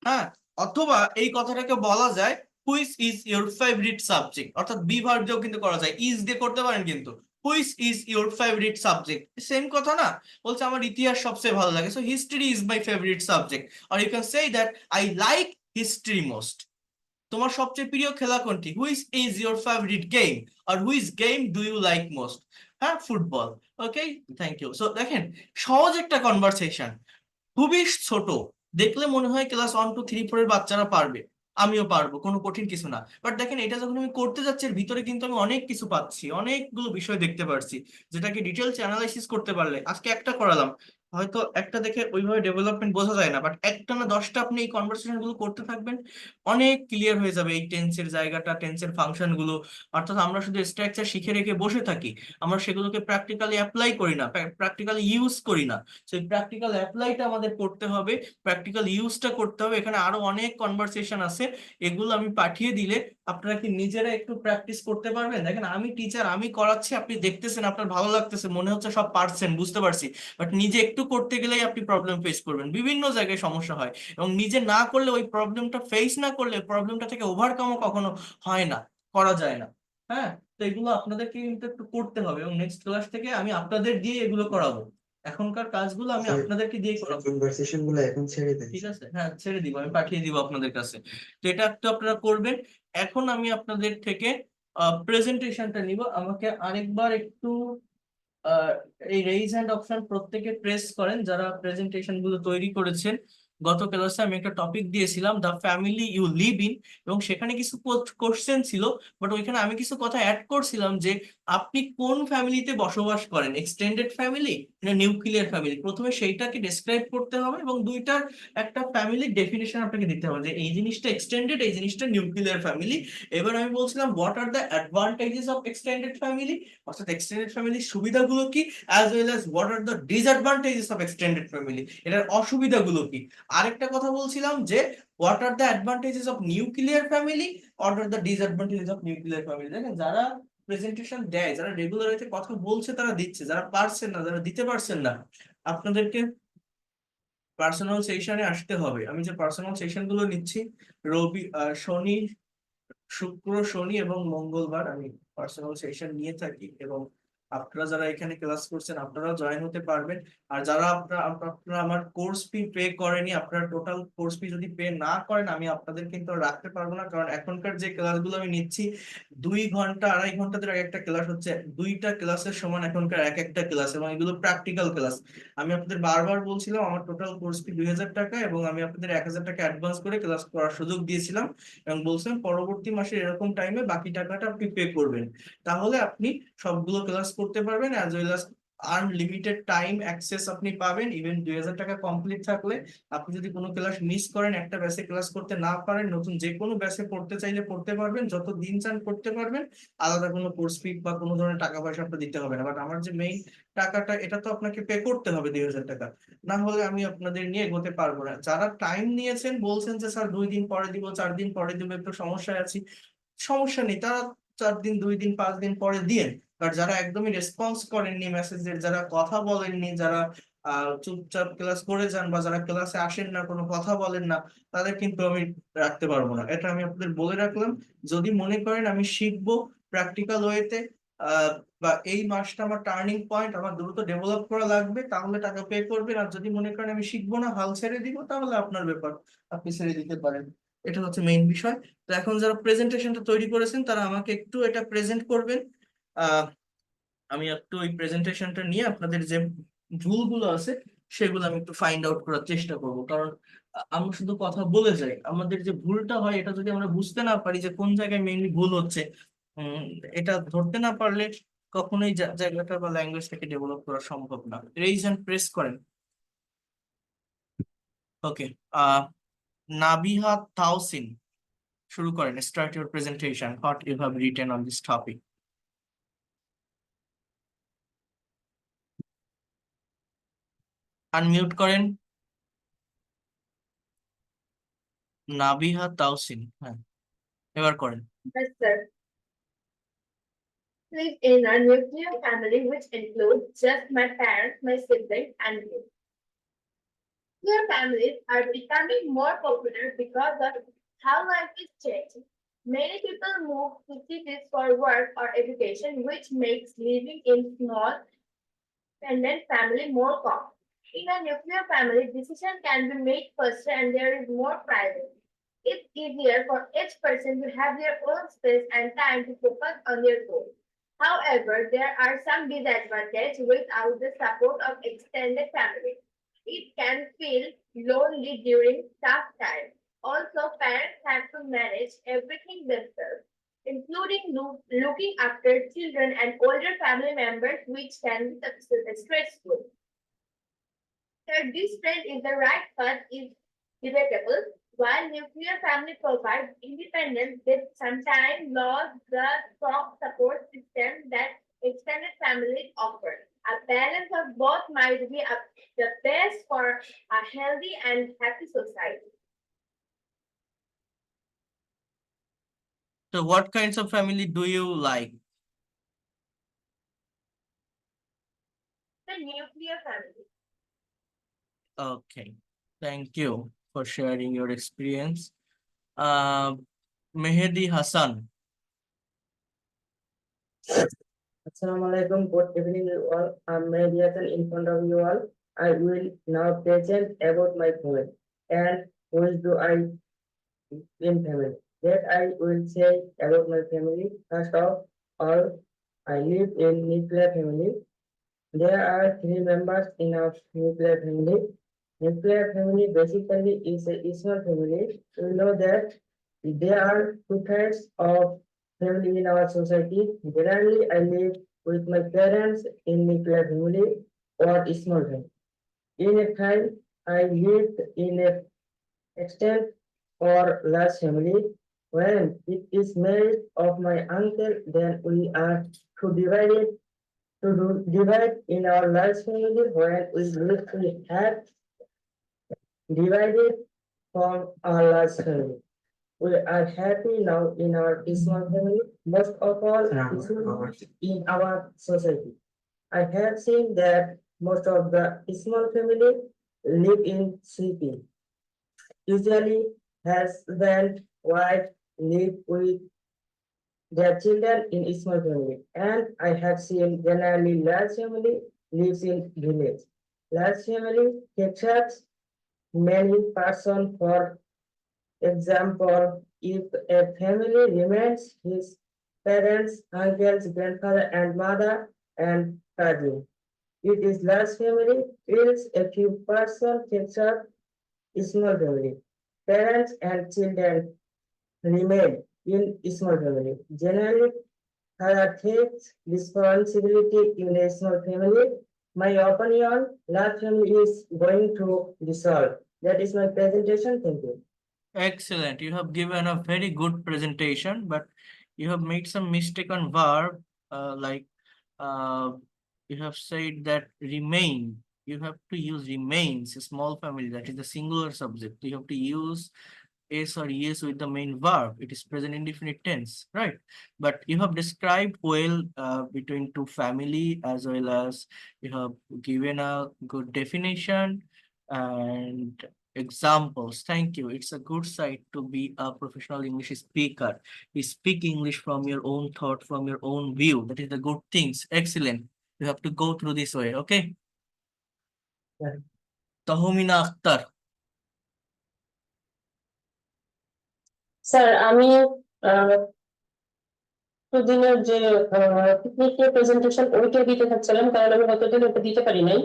হ্যাঁ, অথবা এই কথাটাকে বলা যায় which is your favourite subject, অর্থাৎ বি ভার্ব দিয়েও কিন্তু করা যায়, ইজ দিয়ে করতে পারেন কিন্তু। Which is your favourite subject, same কথা না? বলছে আমার ইতিহাস সবচেয়ে ভালো লাগে, so history is my favourite subject. আর you can say that I like history most. তোমার সবচেয়ে প্রিয় খেলা কোনটি? Which is your favourite game, or which game do you like most? হ্যাঁ, football. Okay, thank you. So দেখেন, সহজ একটা কনভারসেশন, খুবই ছোট, দেখলে মনে হয় ক্লাস 1 2 3 4 এর বাচ্চারা পারবে, আমিও পারবো, কোনো কঠিন কিছু না। বাট দেখেন, এটা যখন আমি করতে যাচ্ছি এর ভিতরে কিন্তু আমি অনেক কিছু পাচ্ছি, অনেকগুলো বিষয় দেখতে পারছি, যেটাকে ডিটেলস অ্যানালাইসিস করতে পারলে, আজকে একটা করালাম, হয়তো একটা দেখে ওইভাবে ডেভেলপমেন্ট বোঝা যায় না, বাট একটা না 10টা আপনি এই কনভারসেশন গুলো করতে থাকবেন, অনেক ক্লিয়ার হয়ে যাবে এই টেন্সের জায়গাটা, টেন্সের ফাংশন গুলো। অর্থাৎ আমরা শুধু স্ট্রাকচার শিখে রেখে বসে থাকি, আমরা সেগুলোকে প্র্যাকটিক্যালি অ্যাপ্লাই করি না, প্র্যাকটিক্যালি ইউজ করি না। সেই প্র্যাকটিক্যাল অ্যাপ্লাইটা আমাদের করতে হবে, প্র্যাকটিক্যাল ইউজটা করতে হবে। এখানে আরো অনেক কনভারসেশন আছে, এগুলো আমি পাঠিয়ে দিলে আপনারা কি নিজেরা একটু প্র্যাকটিস করতে পারবেন? দেখেন, আমি টিচার, আমি করাচ্ছি, আপনি দেখতেছেন, আপনার ভালো লাগতেছে, মনে হচ্ছে সব পারছেন, বুঝতে পারছি, বাট নিজে একটু করতে গেলেই আপনি প্রবলেম ফেস করবেন, বিভিন্ন জায়গায় সমস্যা হয়, এবং নিজে না করলে, ওই প্রবলেমটা ফেস না করলে, প্রবলেমটা থেকে ওভারকামও কখনো হয় না, করা যায় না। হ্যাঁ, তো এগুলো আপনাদেরকে কিন্তু একটু করতে হবে, এবং নেক্সট ক্লাস থেকে আমি আপনাদের দিয়ে এগুলো করাবো। এখনকার কাজগুলো আমি Sir, আপনাদেরকে দিয়ে করাবো। conversation গুলো এখন ছেড়ে দেন। ঠিক আছে, হ্যাঁ, ছেড়ে দিব, আমি পাঠিয়ে দিব আপনাদের কাছে। তো এটা একটু আপনারা করবেন। এখন আমি আপনাদের থেকে প্রেজেন্টেশনটা নিব। আমাকে আরেকবার একটু আহ, এই রেইজ হ্যান্ড অপশন প্রত্যেকে প্রেস করেন যারা প্রেজেন্টেশন গুলো তৈরি করেছেন। গত ক্লাসে আমি একটা টপিক দিয়েছিলাম, the family you live in, এবং সেখানে কিছু কোশ্চেন ছিল, বাট ওইখানে আমি কিছু কথা অ্যাড করছিলাম যে আপনি কোন ফ্যামিলিতে বসবাস করেন, এক্সটেন্ডেড ফ্যামিলি না নিউক্লিয়ার ফ্যামিলি, প্রথমে সেইটাকে ডেসক্রাইব করতে হবে, এবং দুইটার একটা ফ্যামিলির ডেফিনেশন আপনাকে দিতে হবে, যে এই জিনিসটা এক্সটেন্ডেড, এই জিনিসটা নিউক্লিয়ার ফ্যামিলি। এবার আমি বলছিলাম what are the advantages of extended family, অর্থাৎ এক্সটেন্ডেড ফ্যামিলির সুবিধাগুলো কি, as well as what are the disadvantages of extended family, এটার অসুবিধাগুলো কি। আরেকটা কথা বলছিলাম যে what are the advantages of nuclear family, what are the disadvantages of nuclear family. দেখেন, যারা প্রেজেন্টেশন দেয়, যারা রেগুলার হইতে কথা বলছে তারা দিচ্ছে, যারা পারছেন না, যারা দিতে পারছেন না, আপনাদেরকে পার্সোনাল সেশনে আসতে হবে। আমি যে পার্সোনাল সেশন গুলো নিচ্ছি, শনি, শুক্র, শনি এবং মঙ্গলবার আমি পার্সোনাল সেশন নিয়ে থাকি, এবং আপনারা যারা এখানে ক্লাস করছেন আপনারাও জয়েন হতে পারবেন। আর যারা আপনারা আমার কোর্স ফি পে করেনি, আপনারা টোটাল কোর্স ফি যদি পে না করেন, আমি আপনাদের কিন্তু আর রাখতে পারবো না, কারণ এখনকার যে ক্লাসগুলো আমি নিচ্ছি 2 ঘন্টা 2.5 ঘন্টা ধরে এক একটা ক্লাস হচ্ছে, 2টা ক্লাসের সমান এখনকার এক একটা ক্লাস, এবং এগুলো প্র্যাকটিক্যাল ক্লাস। আমি আপনাদের বারবার বলছিলাম আমার টোটাল কোর্স ফি 2000 টাকা, এবং আমি আপনাদের 1000 টাকা অ্যাডভান্স করে ক্লাস করার সুযোগ দিয়েছিলাম, এবং বলছেন পরবর্তী মাসে এরকম টাইমে বাকি টাকাটা আপনি পে করবেন, তাহলে আপনি সবগুলো ক্লাস করতে পারবেন, as well as unlimited time access আপনি পাবেন। ইভেন 2000 টাকা কমপ্লিট থাকলে আপনি যদি কোনো ক্লাস মিস করেন, একটা ব্যাচে ক্লাস করতে না পারেন, নতুন যে কোনো ব্যাচে পড়তে চাইলে পড়তে পারবেন, যত দিন চান করতে পারবেন, আলাদা কোনো কোর্স ফি বা কোনো ধরনের টাকা পয়সা আপনার দিতে হবে না। বাট আমার যে মেইন টাকাটা, এটা তো আপনাকে পে করতে হবে 2000 টাকা, না হলে আমি আপনাদের নিয়ে এগোতে পারবো না। যারা টাইম নিয়েছেন, বলছেন যে স্যার 2 দিন পরে দিব, 4 দিন পরে দিব, একটু সমস্যায় আছি, সমস্যা নেই, তারা 4 দিন, 2 দিন, 5 দিন পরে দিয়ে। বাট যারা একদমই রেসপন্স করেননি মেসেজের, যারা কথা বলেননি, যারা চুপচাপ ক্লাস করে যান, বা যারা ক্লাসে আসেন না, কোনো কথা বলেন না, তাদের কিন্তু আমি রাখতে পারবো না, এটা আমি আপনাদের বলে রাখলাম। যদি মনে করেন আমি শিখবো প্র্যাকটিক্যাল ওয়েতে, বা এই মাসটা আমার টার্নিং পয়েন্ট, আমার দ্রুত ডেভেলপ করা লাগবে, তাহলে টাকা পে করবেন। আর যদি মনে করেন আমি শিখবো না, হাল ছেড়ে দিব, তাহলে আপনার ব্যাপার, আপনি ছেড়ে দিতে পারেন। এটা হচ্ছে মেইন বিষয়। তো এখন যারা প্রেজেন্টেশনটা তৈরি করেছেন তারা আমাকে একটু এটা প্রেজেন্ট করবেন। আমি একটু ওই প্রেজেন্টেশনটা নিয়ে আপনাদের যে ভুলগুলো আছে সেগুলো আমি একটু ফাইন্ড আউট করার চেষ্টা করব, কারণ আমরা শুধু কথা বলে যাই, আমাদের যে ভুলটা হয় এটা যদি আমরা বুঝতে না পারি যে কোন জায়গায় মেইনলি ভুল হচ্ছে, উম, এটা ধরতে না পারলে কখনোই জায়গাটা বা ল্যাঙ্গুয়েজটাকে ডেভেলপ করা সম্ভব না। রেইজ হ্যান্ড প্রেস করেন। ওকে, আহ নাবিহা তাওসিন, শুরু করেন। Start your presentation, what you have written on this topic. Unmute করেন। নাবিহা তাওসিন, হ্যাঁ এবার করেন। Yes, sir. Live in a nuclear family which includes just my parents, my siblings, and me. Nuclear families are becoming more popular because of how life is changing. Many people move to cities for work or education, which makes living in small, extended family more common. In a nuclear family, decision can be made faster and there is more privacy. It's easier for each person to have their own space and time to focus on their goals. However, there are some disadvantages without the support of extended family. It can feel lonely during tough times. Also, parents have to manage everything themselves, including looking after children and older family members, which can be stressful. That this trend is the right path is debatable. While nuclear family provides independence, they sometimes lose the strong support system that extended families offer. A balance of both might be the best for a healthy and happy society. So what kinds of family do you like? The nuclear family. Okay, thank you for sharing your experience. Uh, Mehdi Hassan. Assalamu alaikum, good evening you all. I'm Mehdi Hassan in front of you all. I will now present about my family and which do I in family. That I will say about my family. First of all, I live in nuclear family. There are 3 members in our nuclear family. Nuclear family basically is a small family. We know that there are 2/3 of family in our society. Generally, I live with my parents in nuclear family or small family. In a time, I lived in a extent or large family. When it is made of my uncle, then we are to divide it divide in our large family. When we live, we have divided from our large family. We are happy now in our small family. Most of all, in our society. I have seen that most of the small family live in city. Usually, husband, wife live with their children in small family. And I have seen generally large family lives in village. Large family takes up many person. For example, if a family remains his parents, uncles, grandfather, and mother and cousin. It is large family, is a few person takes up small family. Parents and children remain in small family. Generally, father takes responsibility in a small family. My opinion, large family is going to dissolve. That is my presentation. Thank you. Excellent. You have given a very good presentation, but you have made some mistake on verb. Like uh, you have said that remain. You have to use remains, a small family, that is the singular subject. You have to use S or ES with the main verb. It is present indefinite tense, right? But you have described well between two family, as well as you have given a good definition and examples. Thank you. It's a good side to be a professional English speaker. You speak English from your own thought, from your own view. That is the good things. Excellent. You have to go through this way, okay? Yeah. Tahumina Akhtar. Sir আমি দুদিনের যে পিকনিকের presentation ওইটা দিতে চাচ্ছিলাম, কারণ আমি গতদিন ওটা দিতে পারি নাই।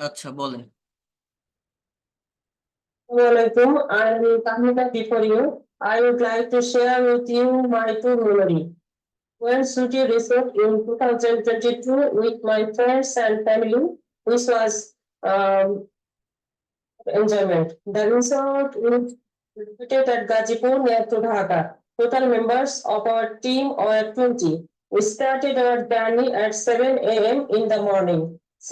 আচ্ছা বলেন। Assalamualaikum. I'm Tahmida before you. I would like to share with you my two memory. When Suti Resort in 2022 with my friends and family, which was um, enjoyment. The resort is located at Gazipur near to Dhaka. Total members of our team were 20. We started our journey at 7 a.m. in the morning.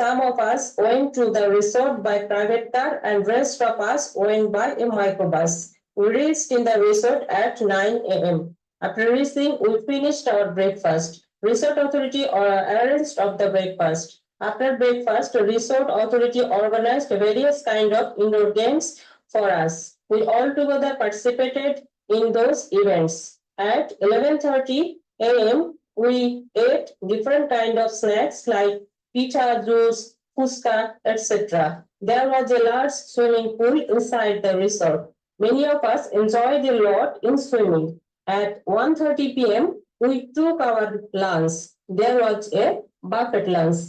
Some of us went to the resort by private car and rest of us went by a microbus. We reached in the resort at 9 a.m. After reaching, we finished our breakfast. Resort authority arranged of the breakfast. After breakfast, the resort authority organized various kind of indoor games for us. We all together participated in those events. At 11:30 a.m., we ate different kind of snacks like pita, juice, fuska, etc. There was a large swimming pool inside the resort. Many of us enjoyed a lot in swimming. At 1:30 p.m., we took our lunch. There was a buffet lunch.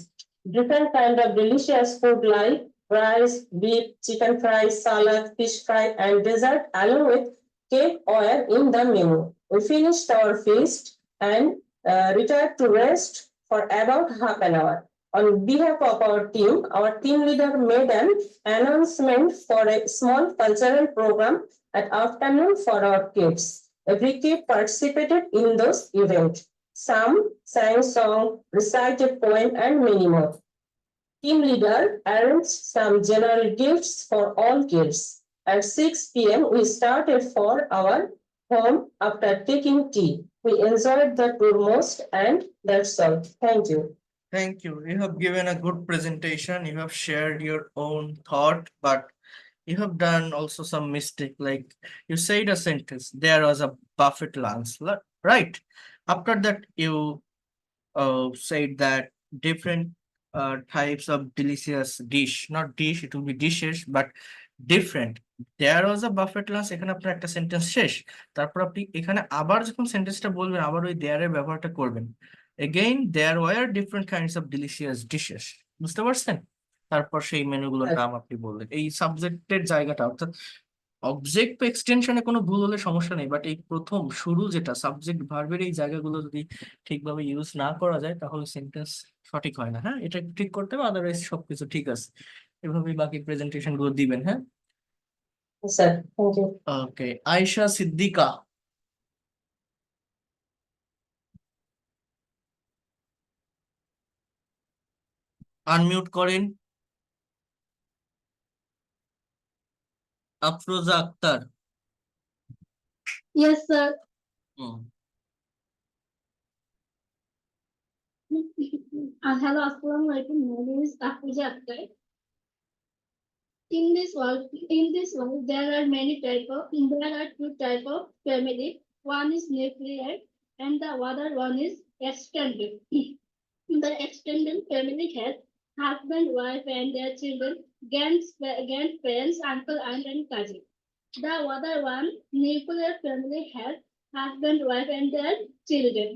Different kind of delicious food like rice, beef, chicken fry, salad, fish fry, and dessert along with cake were in the menu. We finished our feast and retired to rest for about half an hour. On behalf of our team leader made an announcement for a small cultural program at afternoon for our kids. Every kid participated in those events. Some sang song, recited poem, and many more. Team leader arranged some general gifts for all kids. At 6 p.m., we started for our home after taking tea. We enjoyed the tour most, and that's all. Thank you. Thank you. You have given a good presentation. You have shared your own thought, but you have done also some mistake. Like you said a sentence, there was a buffet lunch, right? After that, you said that different types of delicious dish, not dish, it will be dishes, but different. There was a buffet lunch, এখানে আপনার একটা sentence শেষ। তারপর আপনি এখানে আবার যখন সেন্টেন্সটা বলবেন আবার ওই there এর ব্যবহারটা করবেন। Again, there were different kinds of delicious dishes. বুঝতে পারছেন? তারপর সেই মেনুগুলোর নাম আপনি বললেন। এই সাবজেক্টের জায়গাটা অর্থাৎ অবজেক্ট তো এক্সটেনশনে কোনো ভুল হলে সমস্যা নেই, বাট এই প্রথম শুরু যেটা সাবজেক্ট ভার্বের এই জায়গাগুলো যদি ঠিকভাবে ইউজ না করা যায় তাহলে সেন্টেন্স সঠিক হয় না। হ্যাঁ, এটা একটু ঠিক করতে হবে, আদারওয়াইজ সবকিছু ঠিক আছে। এভাবেই বাকি প্রেজেন্টেশন গুলো দিবেন। হ্যাঁ, Yes, sir. Thank you. Okay. Ayesha Siddika, unmute করেন। Afroza Akter, Yes, sir. Hmm, Hello, Assalamualaikum. My name is Afuja Akhtar. In this world, there are two type of family. One is nuclear, and the other one is extended. The extended family has husband, wife, and their children, grandparents, uncle, aunt, and cousin. The other one, nuclear family, has husband, wife, and their children.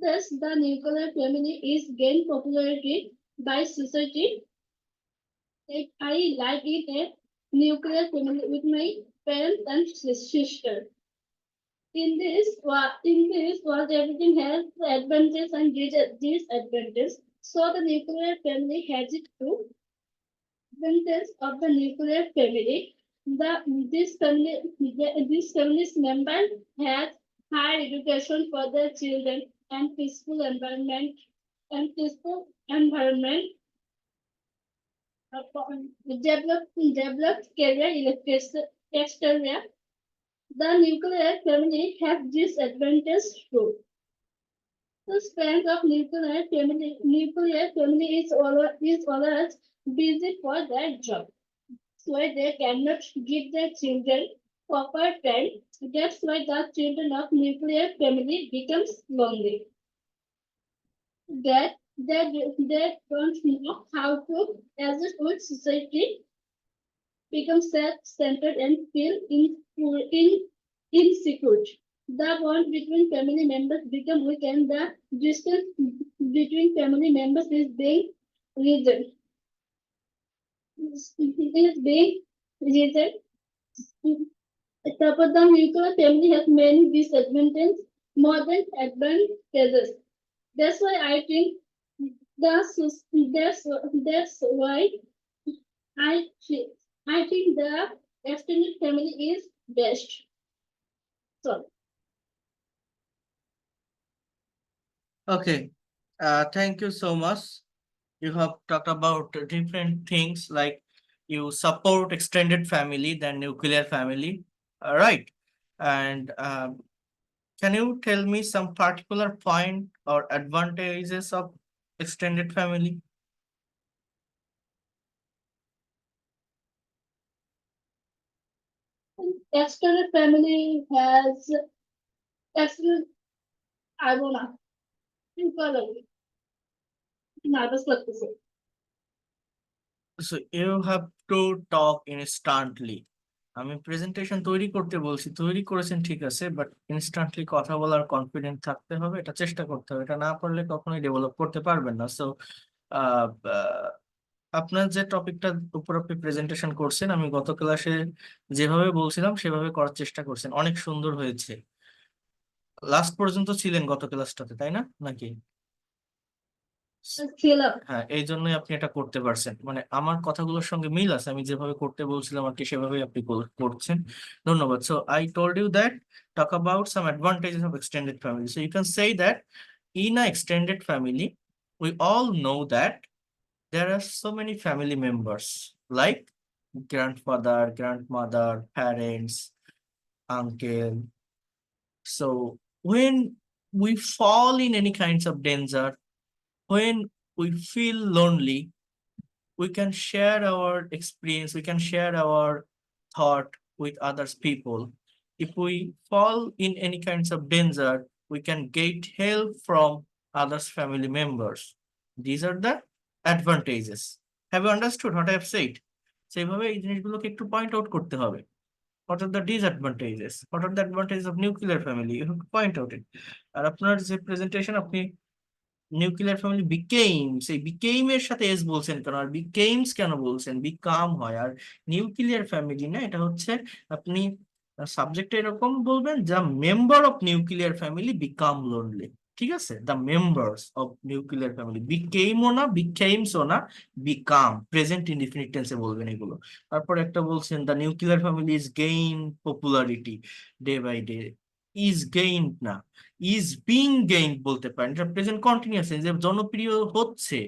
Thus, the nuclear family is gained popularity by society. I like it a nuclear family with my parents and sister. In this world, everything has advantages and disadvantages. So the nuclear family has it too. Advantage of the nuclear family: this family's member has higher education for their children and peaceful environment. Developed career exterior. The nuclear family has disadvantages too. The strength of nuclear family is always busy for their job, so they cannot give their children proper time. That's why the children of nuclear family becomes lonely. That they don't know how to adjust with society, become self-centered, and feel insecure. The bond between family members become weak, and the distance between family members is being reasoned. It is big reason. The nuclear family has many disadvantages more than advantages. That's why I think that's why I thi- I think the extended family is best. So Okay, thank you so much. You have talked about different things like you support extended family than nuclear family. All right. And can you tell me some particular point or advantages of extended family? extended family has extended I don't know. Nervous लगते से. So you have to talk instantly. আমি presentation তৈরি করতে বলছি, তৈরি করেছেন ঠিক আছে, বাট ইনস্ট্যান্টলি কথা বলার কনফিডেন্ট থাকতে হবে, এটা চেষ্টা করতে হবে, এটা না পারলে কখনোই ডেভেলপ করতে পারবেন না। সো আপনার যে টপিকটার উপর আপনি প্রেজেন্টেশন করছেন, আমি গত ক্লাসে যেভাবে বলছিলাম সেভাবে করার চেষ্টা করছেন, অনেক সুন্দর হয়েছে। লাস্ট পর্যন্ত ছিলেন গত ক্লাসটাতে, তাই না নাকি? Fill up. হ্যাঁ, এই জন্যই আপনি এটা করতে পারছেন, মানে আমার কথাগুলোর সঙ্গে মিল আছে, আমি যেভাবে করতে বলছিলাম আর কি সেভাবেই আপনি করছেন। ধন্যবাদ। So I told you that talk about some advantages of extended family. So you can say that in a extended family, we all know that there are so many family members like grandfather, grandmother, parents, uncle. So when we fall in any kinds of danger, when we feel lonely, we can share our experience, we can share our thought with others people. If we fall in any kinds of danger, we can get help from others family members. These are the advantages. Have you understood what I have said? সেইভাবে এই জিনিসগুলোকে একটু point out করতে হবে। What are the disadvantages? What are the advantages of nuclear family? You have to point out it. আর আপনার যে presentation আপনি nuclear family বিকেমস, এই বিকেম এর সাথে এস বলছেন কেন, আর বিকেমস কেন বলছেন? বিকাম হয়, আর নিউক্লিয়ার ফ্যামিলি না, এটা হচ্ছে আপনি সাবজেক্ট এরকম বলবেন, যা member of nuclear family become lonely. ঠিক আছে, the members of nuclear family, বিকেমও না বিকেমসও না, বিকাম প্রেজেন্ট ইনডিফিনিট টেন্সে বলবেন এগুলো। তারপর একটা বলছেন the nuclear family is gain popularity day by day, is gain না, ইজ বিং গেইন বলতে পারেন, এটা প্রেজেন্ট কন্টিনিউয়াস, যে জনপ্রিয় হচ্ছে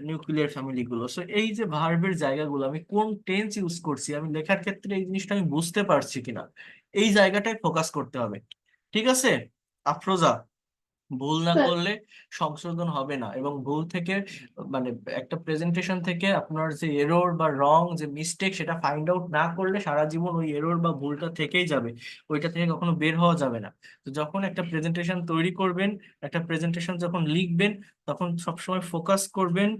নিউক্লিয়ার ফ্যামিলি গুলো। সো এই যে ভার্বের জায়গাগুলো আমি কোন টেন্স ইউজ করছি, আমি লেখার ক্ষেত্রে এই জিনিসটা আমি বুঝতে পারছি কিনা, এই জায়গাটায় ফোকাস করতে হবে। ঠিক আছে আফরোজা, ভুল না Sir, করলে সংশোধন হবে না, এবং ভুল থেকে মানে একটা প্রেজেন্টেশন থেকে আপনার যে এরর বা রং যে মিস্টেক, সেটা ফাইন্ড আউট না করলে সারা জীবন ওই এরর বা ভুলটা থেকেই যাবে, ওইটা থেকে কখনো বের হওয়া যাবে না। তো যখন একটা প্রেজেন্টেশন তৈরি করবেন, একটা প্রেজেন্টেশন যখন লিখবেন, তখন সবসময় ফোকাস করবেন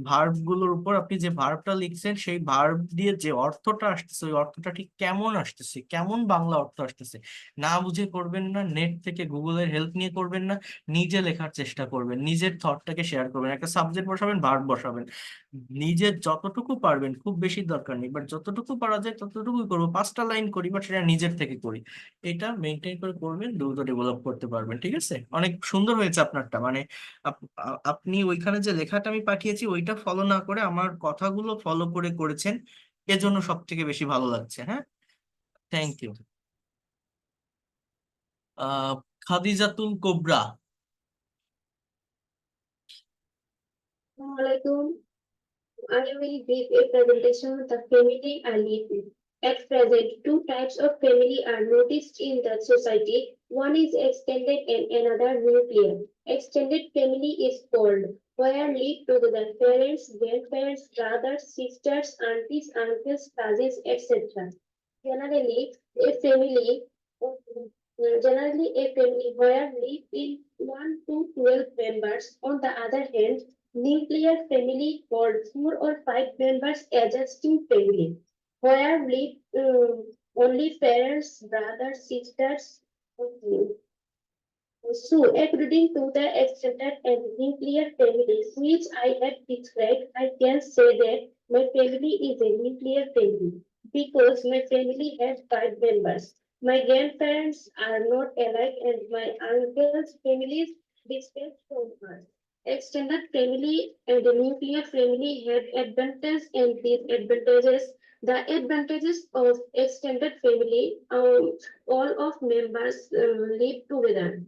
ভার্ব গুলোর উপর। আপনি যে ভার্বটা লিখছেন সেই ভার্ব দিয়ে যে অর্থটা আসতেছে, ওই অর্থটা ঠিক কেমন আসতেছে, কেমন বাংলা অর্থ আসতেছে, না বুঝে করবেন না, নেট থেকে গুগলের হেল্প নিয়ে করবেন না, নিজে লেখার চেষ্টা করবেন, নিজের থটটাকে শেয়ার করবেন, একটা সাবজেক্ট বসাবেন, ভার্ব বসাবেন, নিজের যতটুকু পারবেন, খুব বেশি দরকার নেই, বাট যতটুকু পারা যায় ততটুকুই করবো, 5টা লাইন করি বাট সেটা নিজের থেকে করি, এটা মেনটেন করে করবেন, দ্রুত ডেভেলপ করতে পারবেন। ঠিক আছে, অনেক সুন্দর হয়েছে আপনারটা, মানে আপনি ওইখানে যে লেখাটা আমি পাঠিয়েছি ওইটা ফলো না করে আমার কথাগুলো ফলো করে করেছেন, এজন্য সব থেকে বেশি ভালো লাগছে। হ্যাঁ, thank you. Khadijatul Kobra. Assalamualaikum. I will give a presentation of the family I live in. At present, two types of family are noticed in the society. One is extended and another nuclear. Extended family is called where live together parents, grandparents, brothers, sisters, aunties, uncles, cousins, etc. Generally, a family where live in 1 to 12 members. On the other hand, nuclear family called 4 or 5 members adjusting family, where live only parents, brothers, sisters, So, according to the extended and nuclear families which I have described, I can say that my family is a nuclear family because my family has 5 members. My grandparents are not alive and my uncle's families distant from us. Extended family and the nuclear family have advantages and disadvantages. The advantages of extended family, all of members live together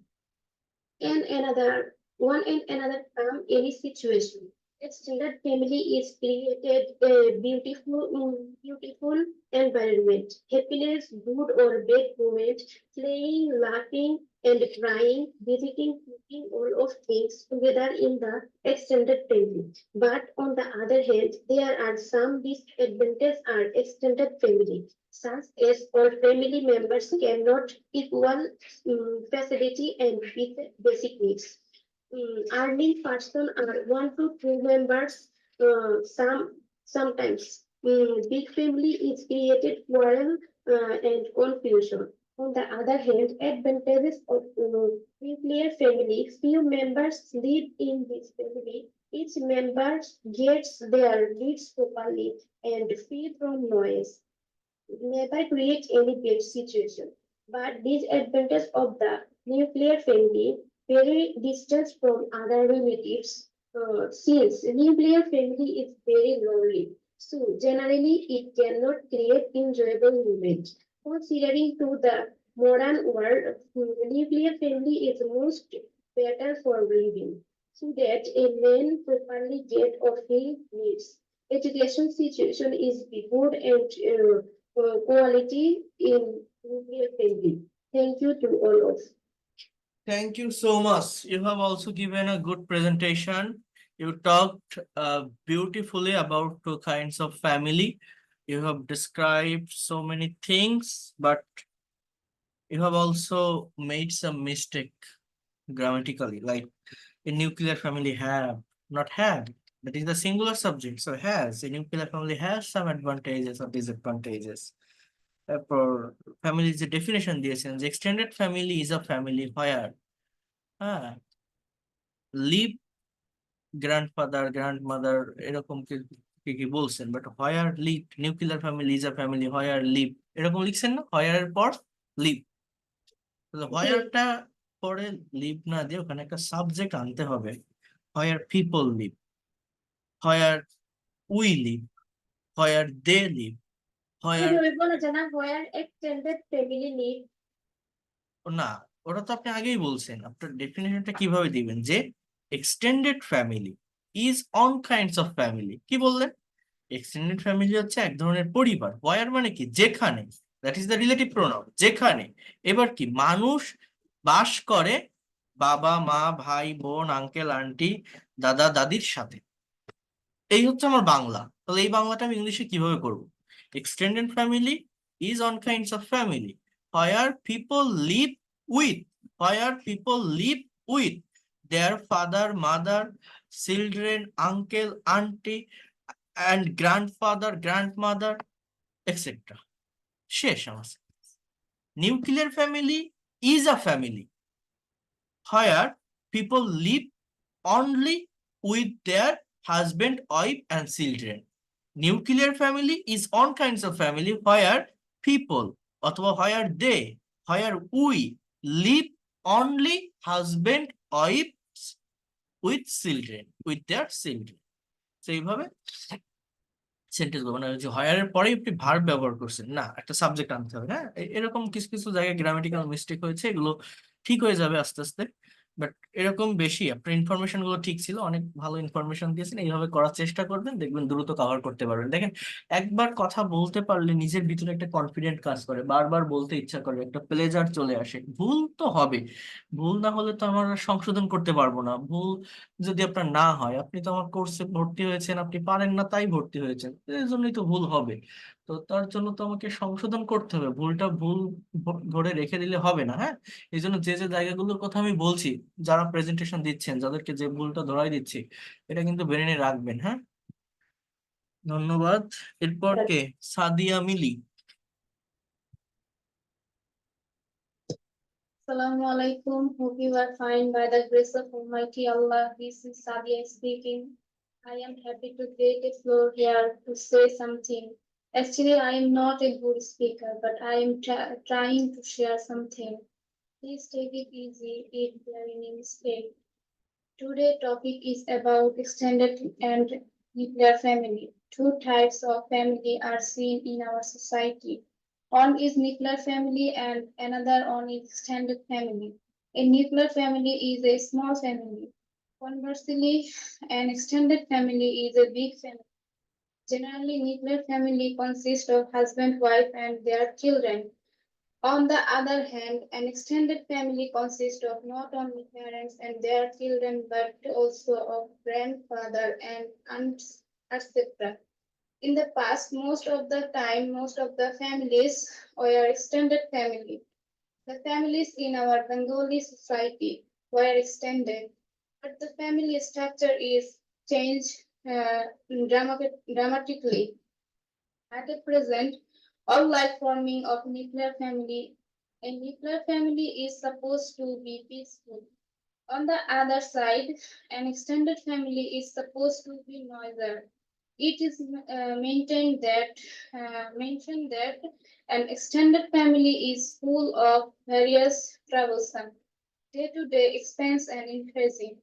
and another one and another come any situation. Extended family is created a beautiful environment. Happiness, good or bad moment, playing, laughing, and crying, visiting, cooking, all of things together in the extended family. But on the other hand, there are some disadvantages are extended family, such as all family members cannot equal facility and basic needs. Earning person are 1 to 2 members. Sometimes big family is created quarrel and confusion. On the other hand, advantages of nuclear family: few members live in this family. Each member gets their needs properly and free from noise. Never create any bad situation. But disadvantage of the nuclear family, very distant from other relatives, since nuclear family is very lonely. So generally it cannot create enjoyable moments. Considering to the modern world, nuclear family is most better for living, so that a man properly get of his needs. Education situation is good and quality in nuclear family. Thank you to all of. Thank you so much. You have also given a good presentation. You talked beautifully about 2 kinds of family. You have described so many things, but you have also made some mistake grammatically. Like a nuclear family have, not had. That is the singular subject. So has. A nuclear family has some advantages or disadvantages. তারপর ফ্যামিলির যে definition দিয়েছেন যে extended family is a family where হ্যাঁ live grandfather grandmother এরকম কি কি বলছেন but where live nuclear family is a family where live এরকম লিখছেন না হোয়ারের পর লিভ হোয়ারটা পরে লিভ না দিয়ে ওখানে একটা সাবজেক্ট আনতে হবে where people live where we live where they live where Where extended family live. না ওটা তো আপনি আগেই বলছেন আপনার ডেফিনেশনটা কিভাবে দিবেন যে extended family is on kinds of family কি বললেন এক্সটেন্ডেড ফ্যামিলি হচ্ছে এক ধরনের পরিবার ওয়ার মানে কি যেখানে that is the relative pronoun যেখানে এবার কি মানুষ বাস করে বাবা মা ভাই বোন আঙ্কেল আন্টি দাদা দাদির সাথে এই হচ্ছে আমার বাংলা তাহলে এই বাংলাটা আমি ইংলিশে কিভাবে করব extended family is on kinds of family where people live with where people live with their father mother children uncle auntie and grandfather grandmother etc. শেষ আমার nuclear family is a family where people live only with their husband wife and children. Nuclear family is all kinds of family where people অথবা where they where we live only husband wives with children with their children সেইভাবে sentence মানে যে হয়ারের পরে আপনি verb ব্যবহার করছেন না একটা সাবজেক্ট আনতে হবে হ্যাঁ এরকম কিছু কিছু জায়গায় গ্রামাটিক্যাল মিস্টেক হয়েছে এগুলো ঠিক হয়ে যাবে আস্তে আস্তে বাট এরকম বেশি আপনার ইনফরমেশন গুলো ঠিক ছিল অনেক ভালো ইনফরমেশন দিয়েছেন এইভাবে করার চেষ্টা করবেন দেখবেন দ্রুত কভার করতে পারবেন দেখেন একবার কথা বলতে পারলে নিজের ভিতরে একটা কনফিডেন্ট কাজ করে বারবার বলতে ইচ্ছা করে একটা প্লেজার চলে আসে ভুল তো হবে ভুল না হলে তো আমরা সংশোধন করতে পারবো না ভুল যদি আপনার না হয় আপনি তো আমার কোর্সে ভর্তি হয়েছেন আপনি পারেন না তাই ভর্তি হয়েছেন এই জন্যই তো ভুল হবে তো তার জন্য তো আমাকে সংশোধন করতে হবে ভুলটা ভুল ধরে রেখে দিলে হবে না হ্যাঁ এই জন্য যে যে জায়গাগুলোর কথা আমি বলছি যারা প্রেজেন্টেশন দিচ্ছেন যাদেরকে যে ভুলটা ধরাই দিচ্ছি এটা কিন্তু ব্রেনে রাখবেন হ্যাঁ ধন্যবাদ এরপর কে সাদিয়া মিলি Assalamu alaikum. Hope you are fine by the grace of Almighty Allah. This is Sadia speaking. I am happy to take the floor here to say something. Actually, I am not a good speaker, but I am trying to share something. Please take it easy if there is any mistake. Today's topic is about extended and nuclear family. Two types of family are seen in our society. One is nuclear family and another one is extended family. A nuclear family is a small family. Conversely, an extended family is a big family. Generally, nuclear family consists of husband, wife, and their children. On the other hand, an extended family consists of not only parents and their children, but also of grandfather and aunts, etc. In the past, most of the families were extended family. The families in our Bengali society were extended, but the family structure is changed dramatically. At the present, all life forming of nuclear family, a nuclear family is supposed to be peaceful. On the other side, an extended family is supposed to be noisier. It is mentioned that an extended family is full of various troublesome day-to-day expense and increasing.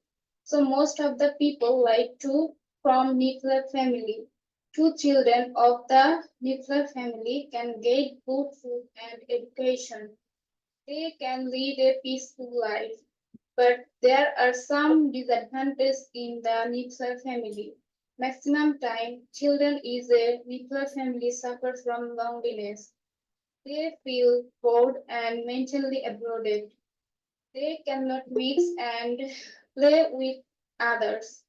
So most of the people like to from nuclear family. Two children of the nuclear family can get good food and education. They can lead a peaceful life. But there are some disadvantages in the nuclear family. Maximum time, children in a nuclear family suffer from loneliness. They feel bored and mentally abroaded. They cannot mix and play with others.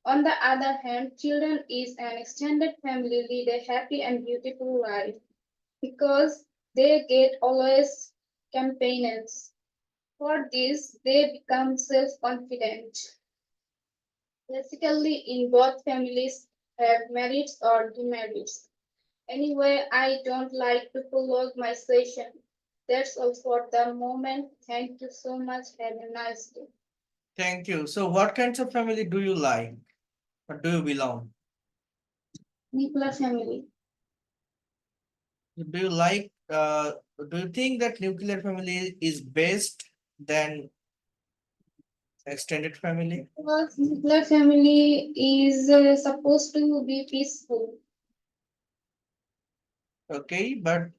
On the other hand, children in an extended family lead a happy and beautiful life because they get always companions. For this, they become self-confident. Basically, in both families have merits or demerits. Anyway, I don't like to prolong my session. That's all for the moment. Thank you so much. Have a nice day. Thank you. So what kinds of family do you like? Or do you belong? Nuclear family. Do you like, do you think that nuclear family is best than extended family? Because nuclear family is supposed to be peaceful. Okay, but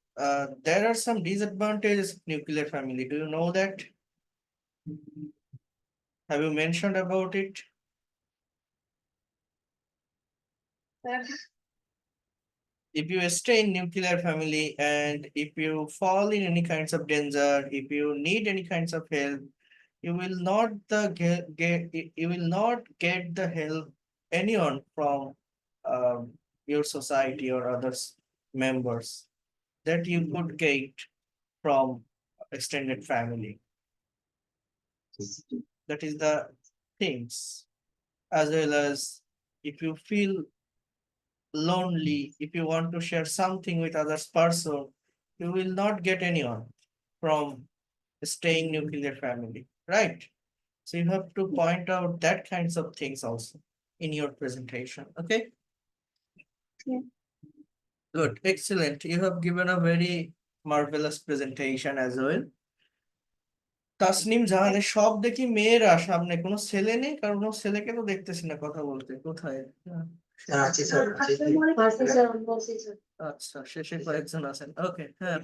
there are some disadvantages of nuclear family. Do you know that? Have you mentioned about it? If you stay in nuclear family and if you fall in any kinds of danger, if you need any kinds of help, you will not you will not get the help anyone from your society or others members that you could get from extended family. That is the things. As well as if you feel lonely, if you want to share something with others person, you will not get anyone from staying nuclear family, right? So you have to point out that kinds of things also in your presentation, okay? Yeah. Good, excellent. You have given a very marvelous presentation as well. Tasnim জাহানের সব দেখি মেয়েরা সামনে, কোনো ছেলে নেই, কারণ কোনো ছেলেকে তো দেখতেছি না কথা বলতে, কোথায়? স্যার আছে স্যার আছে আচ্ছা, শেষে কয়েকজন আছেন, ওকে, হ্যাঁ।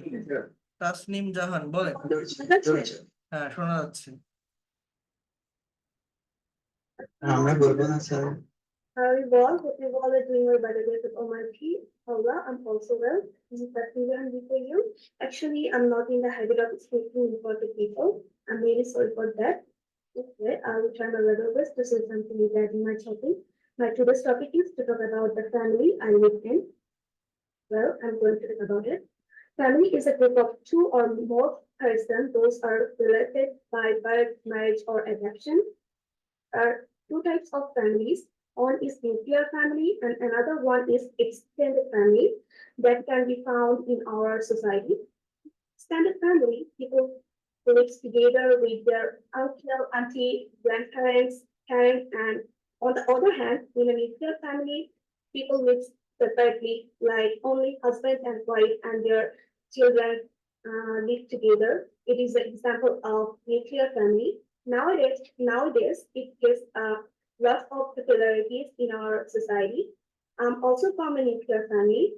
তাসনিম জাহান বলেন। হ্যাঁ, শোনা যাচ্ছে। আমরা বলবো না sir. How are you all? Hope you all are doing well by the grace of Almighty Allah. I'm also well. This is Tasneem and before you. Actually, I'm not in the habit of speaking before the people. I'm really sorry for that. Okay, I will try my level best to say something regarding my topic. My today's topic is to talk about the family I live in. Well, I'm going to talk about it. Family is a group of two or more persons. Those are related by birth, marriage, or adoption. Are two types of families. One is nuclear family and another one is extended family that can be found in our society. Extended family, people lives together with their uncle, auntie, grandparents, parents, and on the other hand, in a nuclear family, people live separately, like only husband and wife and their children live together. It is an example of nuclear family. Nowadays, it gets a lot of popularities in our society. I'm also from a nuclear family.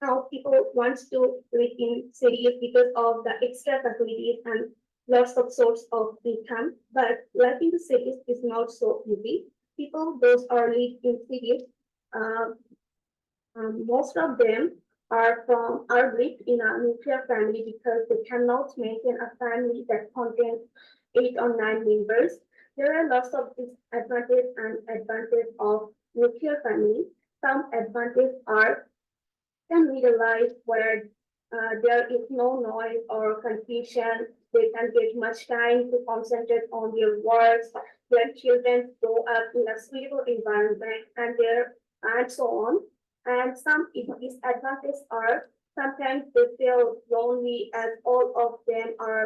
Now people want to live in cities because of the extra facilities and lots of source of income. But life in the cities is not so easy. People those are live in cities. Uh, Most of them are lived in a nuclear family because they cannot maintain a family that contains 8 or 9 members. There are lots of disadvantages and advantages of nuclear family. Some advantages are can lead a life where there is no noise or confusion. They can get much time to concentrate on their works. Their children grow up in a suitable environment and so on. And some disadvantages are sometimes they feel lonely as all of them are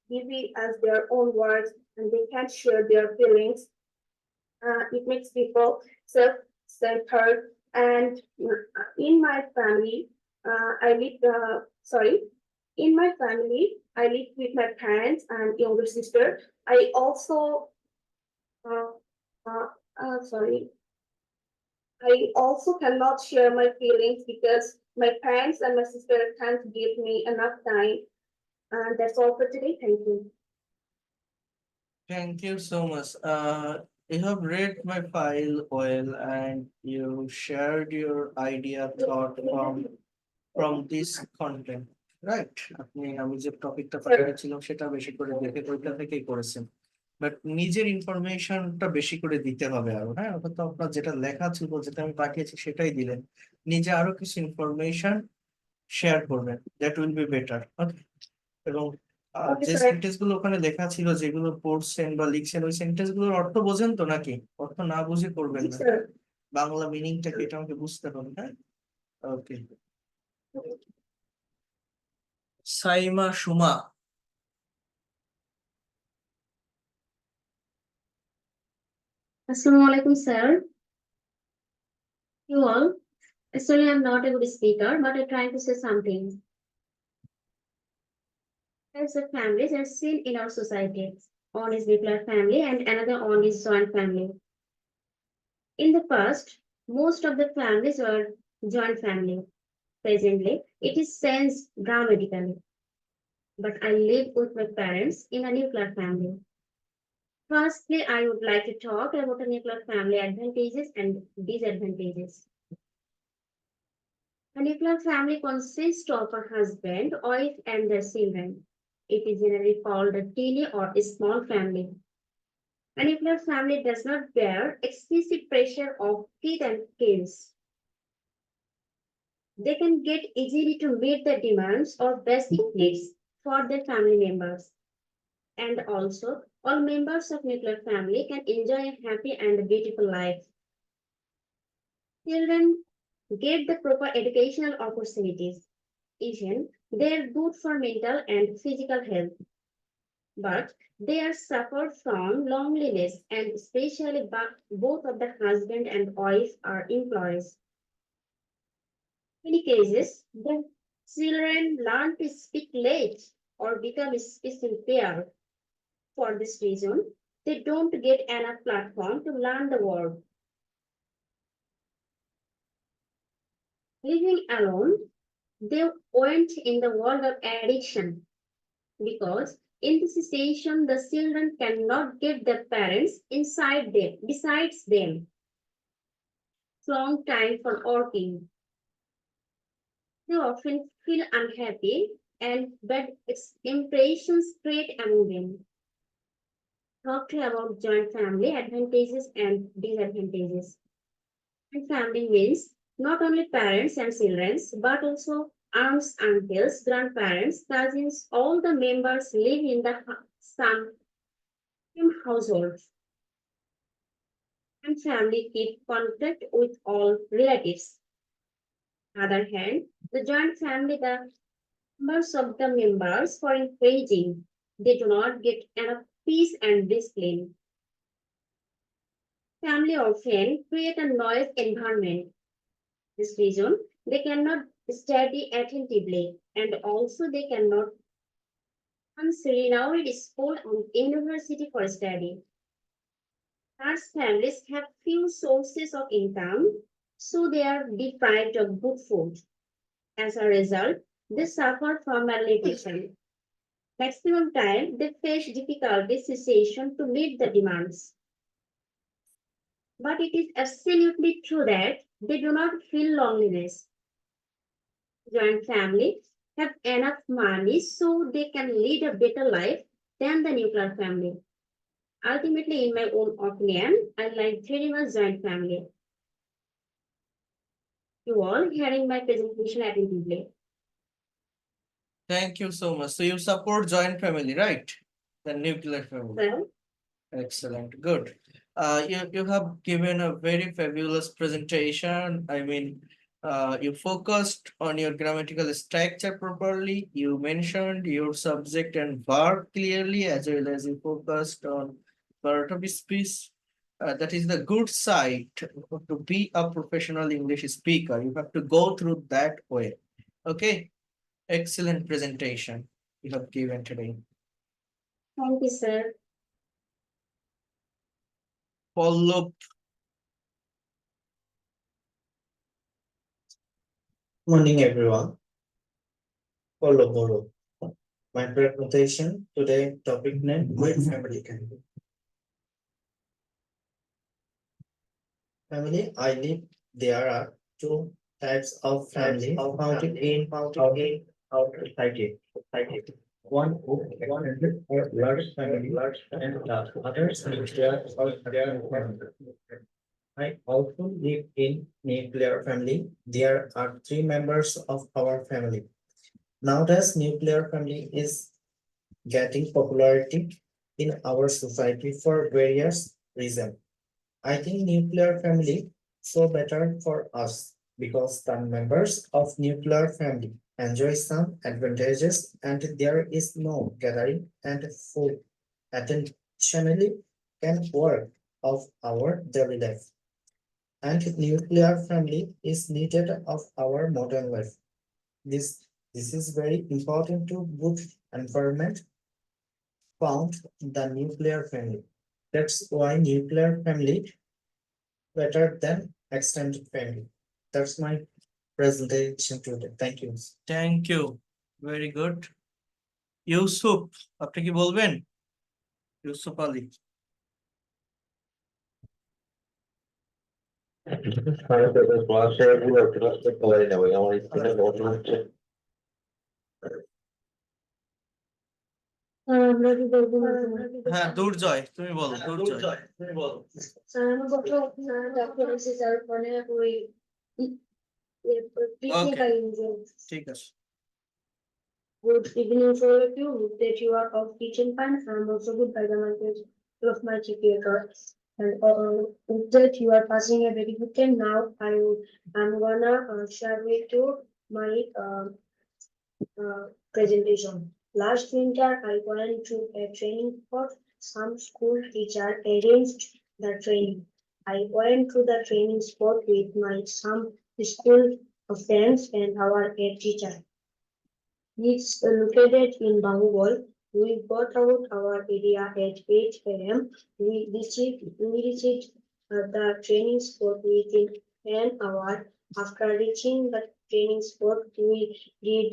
busy as their own works and they can't share their feelings. It makes people self-centered. And in my family, in my family, I live with my parents and younger sister. I also, uh, sorry, I also cannot share my feelings because my parents and my sister can't give me enough time. And that's all for today. Thank you. Thank you so much. You have read my file well and you shared your idea thought from this content, right? আমি যে টপিকটা পাঠিয়েছিলাম সেটা বেশি করে দেখে ওইটা থেকেই করেছেন। বাট নিজের ইনফরমেশনটা বেশি করে দিতে হবে আরো, হ্যাঁ? ওটা তো আপনার যেটা লেখা ছিল যেটা আমি পাঠিয়েছি সেটাই দিলেন। নিজে আরো কিছু ইনফরমেশন শেয়ার করবেন, দ্যাট উইল বি বেটার। ওকে, এবং Okay, যে sir. সেন্টেন্স গুলো ওখানে লেখা ছিল যেগুলো পড়ছেন বা লিখছেন ওই সেন্টেন্স গুলোর অর্থ বোঝেন তো নাকি? অর্থ না বুঝে করবেন Yes, না, sir. বাংলা মিনিংটা কি এটা আমাকে বুঝতে হবে, হ্যাঁ? ওকে, Saima Suma. Assalamu alaikum, sir. You all. Actually, I'm not a good speaker, but I'm trying to say something. Types of families are seen in our society. One is nuclear family and another one is joint family. In the past, most of the families were joint family. Presently, it is changed dramatically. But I live with my parents in a nuclear family. Firstly, I would like to talk about a nuclear family advantages and disadvantages. A nuclear family consists of a husband, wife, and their children. It is generally called a teeny or a small family. A nuclear family does not bear excessive pressure of kids and kids. They can get easily to meet the demands of basic needs for their family members. And also, all members of nuclear family can enjoy a happy and beautiful life. Children get the proper educational opportunities. Even they are good for mental and physical health. But they are suffer from loneliness and especially both of the husband and wife are employees. In many cases, the children learn to speak late or become speech impaired. For this reason, they don't get enough platform to learn the word. Living alone, they went in the world of addiction because in this situation, the children cannot get their parents inside them, besides them. Long time for working. They often feel unhappy and bad impressions create among them. Talk about joint family advantages and disadvantages. Joint family means not only parents and children, but also aunts, uncles, grandparents, cousins, all the members live in the same household. And family keep contact with all relatives. On the other hand, the joint family, the Most of the members for encouraging. They do not get enough peace and discipline. Family often create a noise environment. This reason they cannot study attentively and also they cannot renowned school and university for study. As families have few sources of income, so they are deprived of good food. As a result, they suffer from malnutrition. Maximum time they face difficulty cessation to meet the demands. But it is absolutely true that they do not feel loneliness. Joint families have enough money so they can lead a better life than the nuclear family. Ultimately, in my own opinion, I like very much joint family. You all hearing my presentation attentively. Thank you so much. So you support joint family, right? The nuclear family. Well, Excellent, good. You have given a very fabulous presentation. I mean, you focused on your grammatical structure properly. You mentioned your subject and verb clearly, as well as you focused on part of speech. That is the good side to be a professional English speaker. You have to go through that way. Okay, excellent presentation you have given today. thank you, sir. Follow. Morning, everyone. Follow Boro. My presentation today topic name with family can be. Family, I live. There are two types of family found in our society. One a large family, and the others nuclear or their family. I also live in nuclear family. There are three members of our family. Nowadays, nuclear family is getting popularity in our society for various reasons. I think nuclear family so better for us because the members of nuclear family enjoy some advantages and there is no gathering and food attentionally can work of our daily life. And nuclear family is needed of our modern life. This is very important to good environment found in the nuclear family. That's why nuclear family better than extended family. That's my presentation today. Thank you. Thank you. Very good. Yusuf, আপনি কি বলবেন? ইউসুফ আলী। আমরা কি বলবো না? হ্যাঁ, দুর্জয়, তুমি বলো, দুর্জয়। স্যার আমি বলবো ডক্টর এসে যার মানে ওই টেকনিক্যাল ইঞ্জিনিয়ার। ঠিক আছে। Good evening to all of you. Hope that you are of teaching fine. I'm also good by the message of my GPA card. And hope that you are passing a very good time. Now I'm gonna share with you my presentation. Last winter, I went to a training for some school teacher arranged the training. I went to the training spot with my some school friends and our head teacher. It's located in Bangol. We got out our area at 8 a.m. We reached the training spot within an hour. After reaching the training spot, we did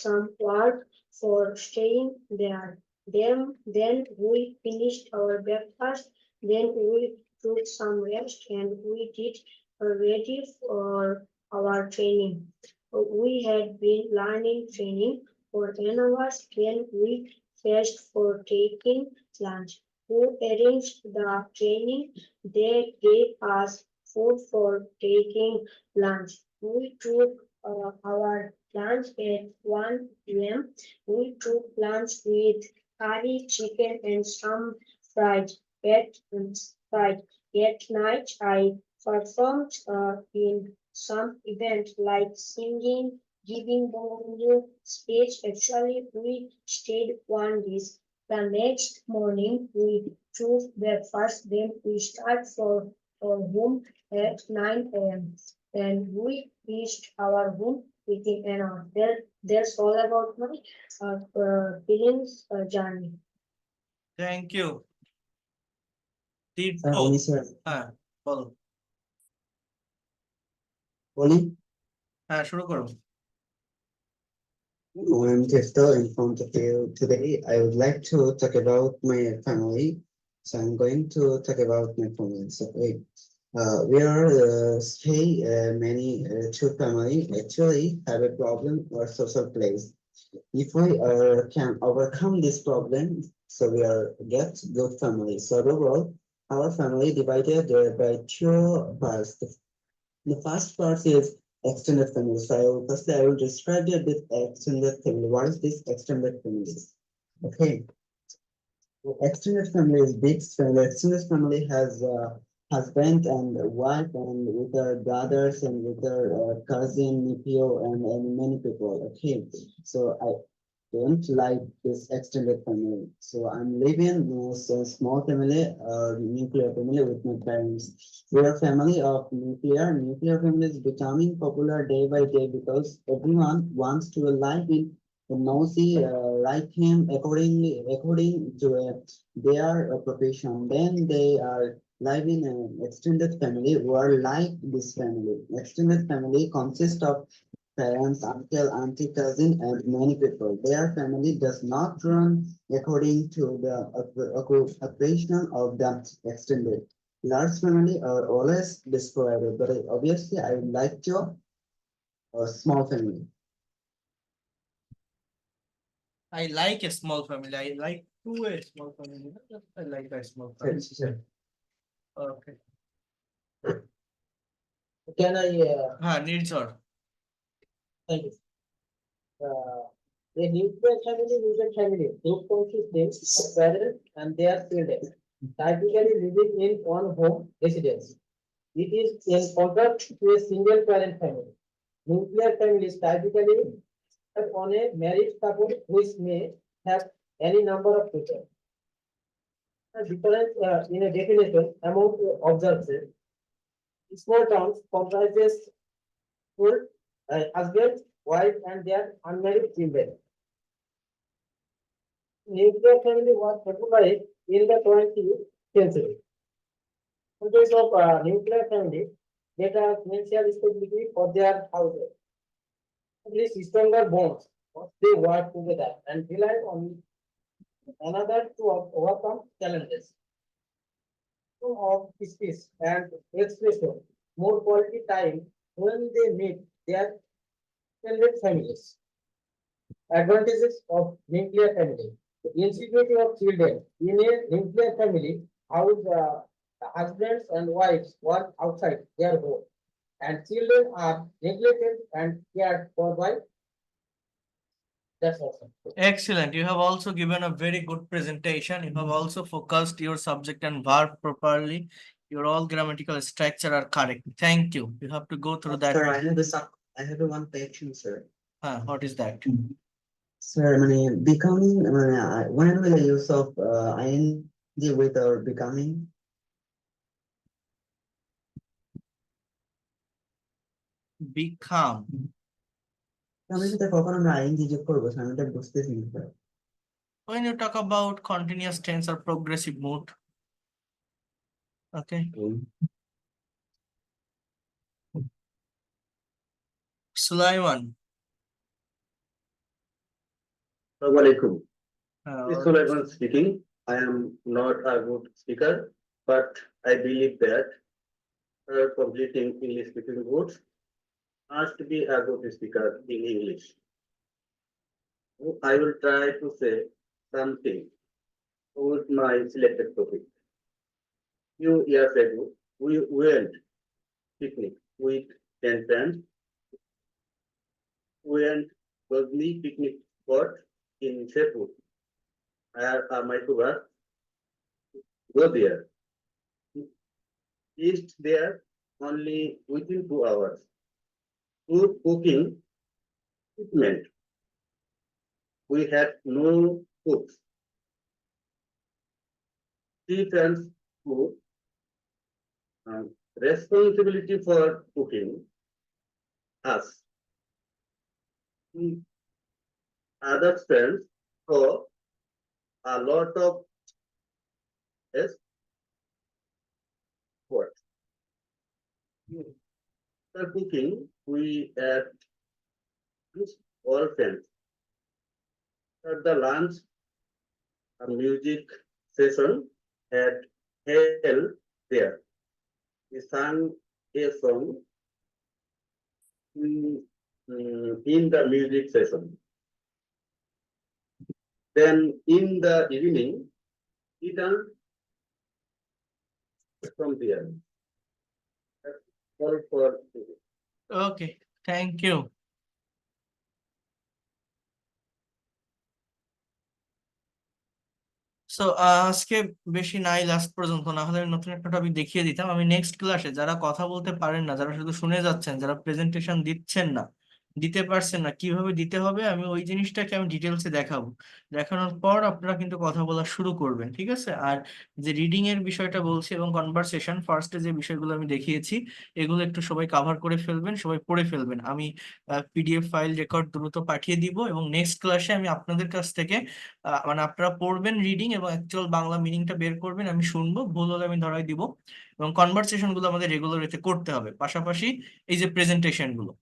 some work for staying there. Then we finished our breakfast. Then we took some rest and we did ready for our training. We had been learning training for 10 hours when we faced for taking lunch. Who arranged the training? They gave us food for taking lunch. We took our lunch at 1 p.m. We took lunch with curry, chicken, and some fried. At night, I performed in some event like singing, giving them a new speech. Actually, we stayed one day. The next morning, we chose breakfast. Then we start for home at 9 a.m. Then we reached our home within an hour. That's all about my feelings journey. Thank you Tirtha আমি sir হ্যাঁ বলো বলি হ্যাঁ শুরু করো I'm Tiesto in front of you today. I would like to talk about my family. So I'm going to talk about my family. So we are stay many two family actually have a problem or social place. If we can overcome this problem, so we are get good family. So overall, our family divided by two parts. The first part is extended family. So firstly, I will describe a bit extended family. What is this extended family? Okay. Extended family is big family. Extended family has husband and wife and with their brothers and with their cousin, nephew, and many people. Okay, so I don't like this extended family. So I'm living in a small family, nuclear family with my parents. We are family of nuclear. Nuclear family is becoming popular day by day because everyone wants to live in the nosy right him according to their profession. Then they are live in an extended family who are like this family. Extended family consists of parents, uncle, auntie, cousin, and many people. Their family does not run according to the occupation of the extended. Large family are always destroyed, but obviously I would like to a small family. I like a small family. I like to a small family. I like a small family. Okay. Can I? হ্যাঁ নির্ঝর Thank you. A nuclear family group consists of parents and their children, typically living in one home residence. It is in contrast to a single parent family. Nuclear families typically have on a married couple which may have any number of children. The difference in a definition among observers, small towns comprises full husband, wife, and their unmarried children. Nuclear family was popularized in the 20th century. In case of nuclear family, they have financial stability for their household. This stronger bonds, they work together and rely on another to overcome challenges. Of speech and expression, more quality time when they meet their extended families. Advantages of nuclear family. Insecurity of children. In a nuclear family, house husbands and wives work outside their home, and children are neglected and cared for by. That's awesome. Excellent. You have also given a very good presentation. You have also focused your subject and verb properly. Your all grammatical structure are correct. Thank you. You have to go through that. Sir, I have one question, sir. What is that? Sir, becoming when will the use of ing with our becoming? Become. আমি সেটা কখন আমরা ing যোগ করবো আমি এটা বুঝতেছি না sir When you talk about continuous tense or progressive mood. Okay. Sulaiman. Assalamualaikum. Uh, This is Sulaiman speaking. I am not a good speaker, but I believe that completing English speaking course must be a good speaker in English. I will try to say something with my selected topic. Few years ago, we went picnic with 10 friends. We went Ghazni picnic spot in Shepur. My sugar go there. Reached there only within 2 hours. Food cooking equipment. We had no cooks. Three times cook. Responsibility for cooking us. Other friends for a lot of yes, what? The cooking we at all friends. At the lunch, a music session had held there. We sang a song in the music session. Then in the evening, we done from there. That's all for okay, thank you. So আজকে বেশি নাই, last পর্যন্ত, না হলে আমি নতুন একটা topic দেখিয়ে দিতাম। আমি নেক্সট ক্লাসে যারা কথা বলতে পারেন না, যারা শুধু শুনে যাচ্ছেন, যারা প্রেজেন্টেশন দিচ্ছেন না, দিতে পারছেন না, কিভাবে দিতে হবে আমি ওই জিনিসটাকে আমি ডিটেলসে দেখাবো। দেখানোর পর আপনারা কিন্তু কথা বলা শুরু করবেন, ঠিক আছে? আর যে রিডিং এর বিষয়টা বলছি এবং কনভারসেশন, ফার্স্টে যে বিষয়গুলো আমি দেখিয়েছি এগুলো একটু সবাই কাভার করে ফেলবেন, সবাই পড়ে ফেলবেন। আমি পিডিএফ ফাইল রেকর্ড দ্রুত পাঠিয়ে দিব এবং নেক্সট ক্লাসে আমি আপনাদের কাছ থেকে মানে আপনারা পড়বেন রিডিং এবং অ্যাকচুয়াল বাংলা মিনিংটা বের করবেন, আমি শুনবো, ভুল হলে আমি ধরাই দিব। এবং কনভারসেশন গুলো আমাদের রেগুলার এতে করতে হবে, পাশাপাশি এই যে প্রেজেন্টেশন গুলো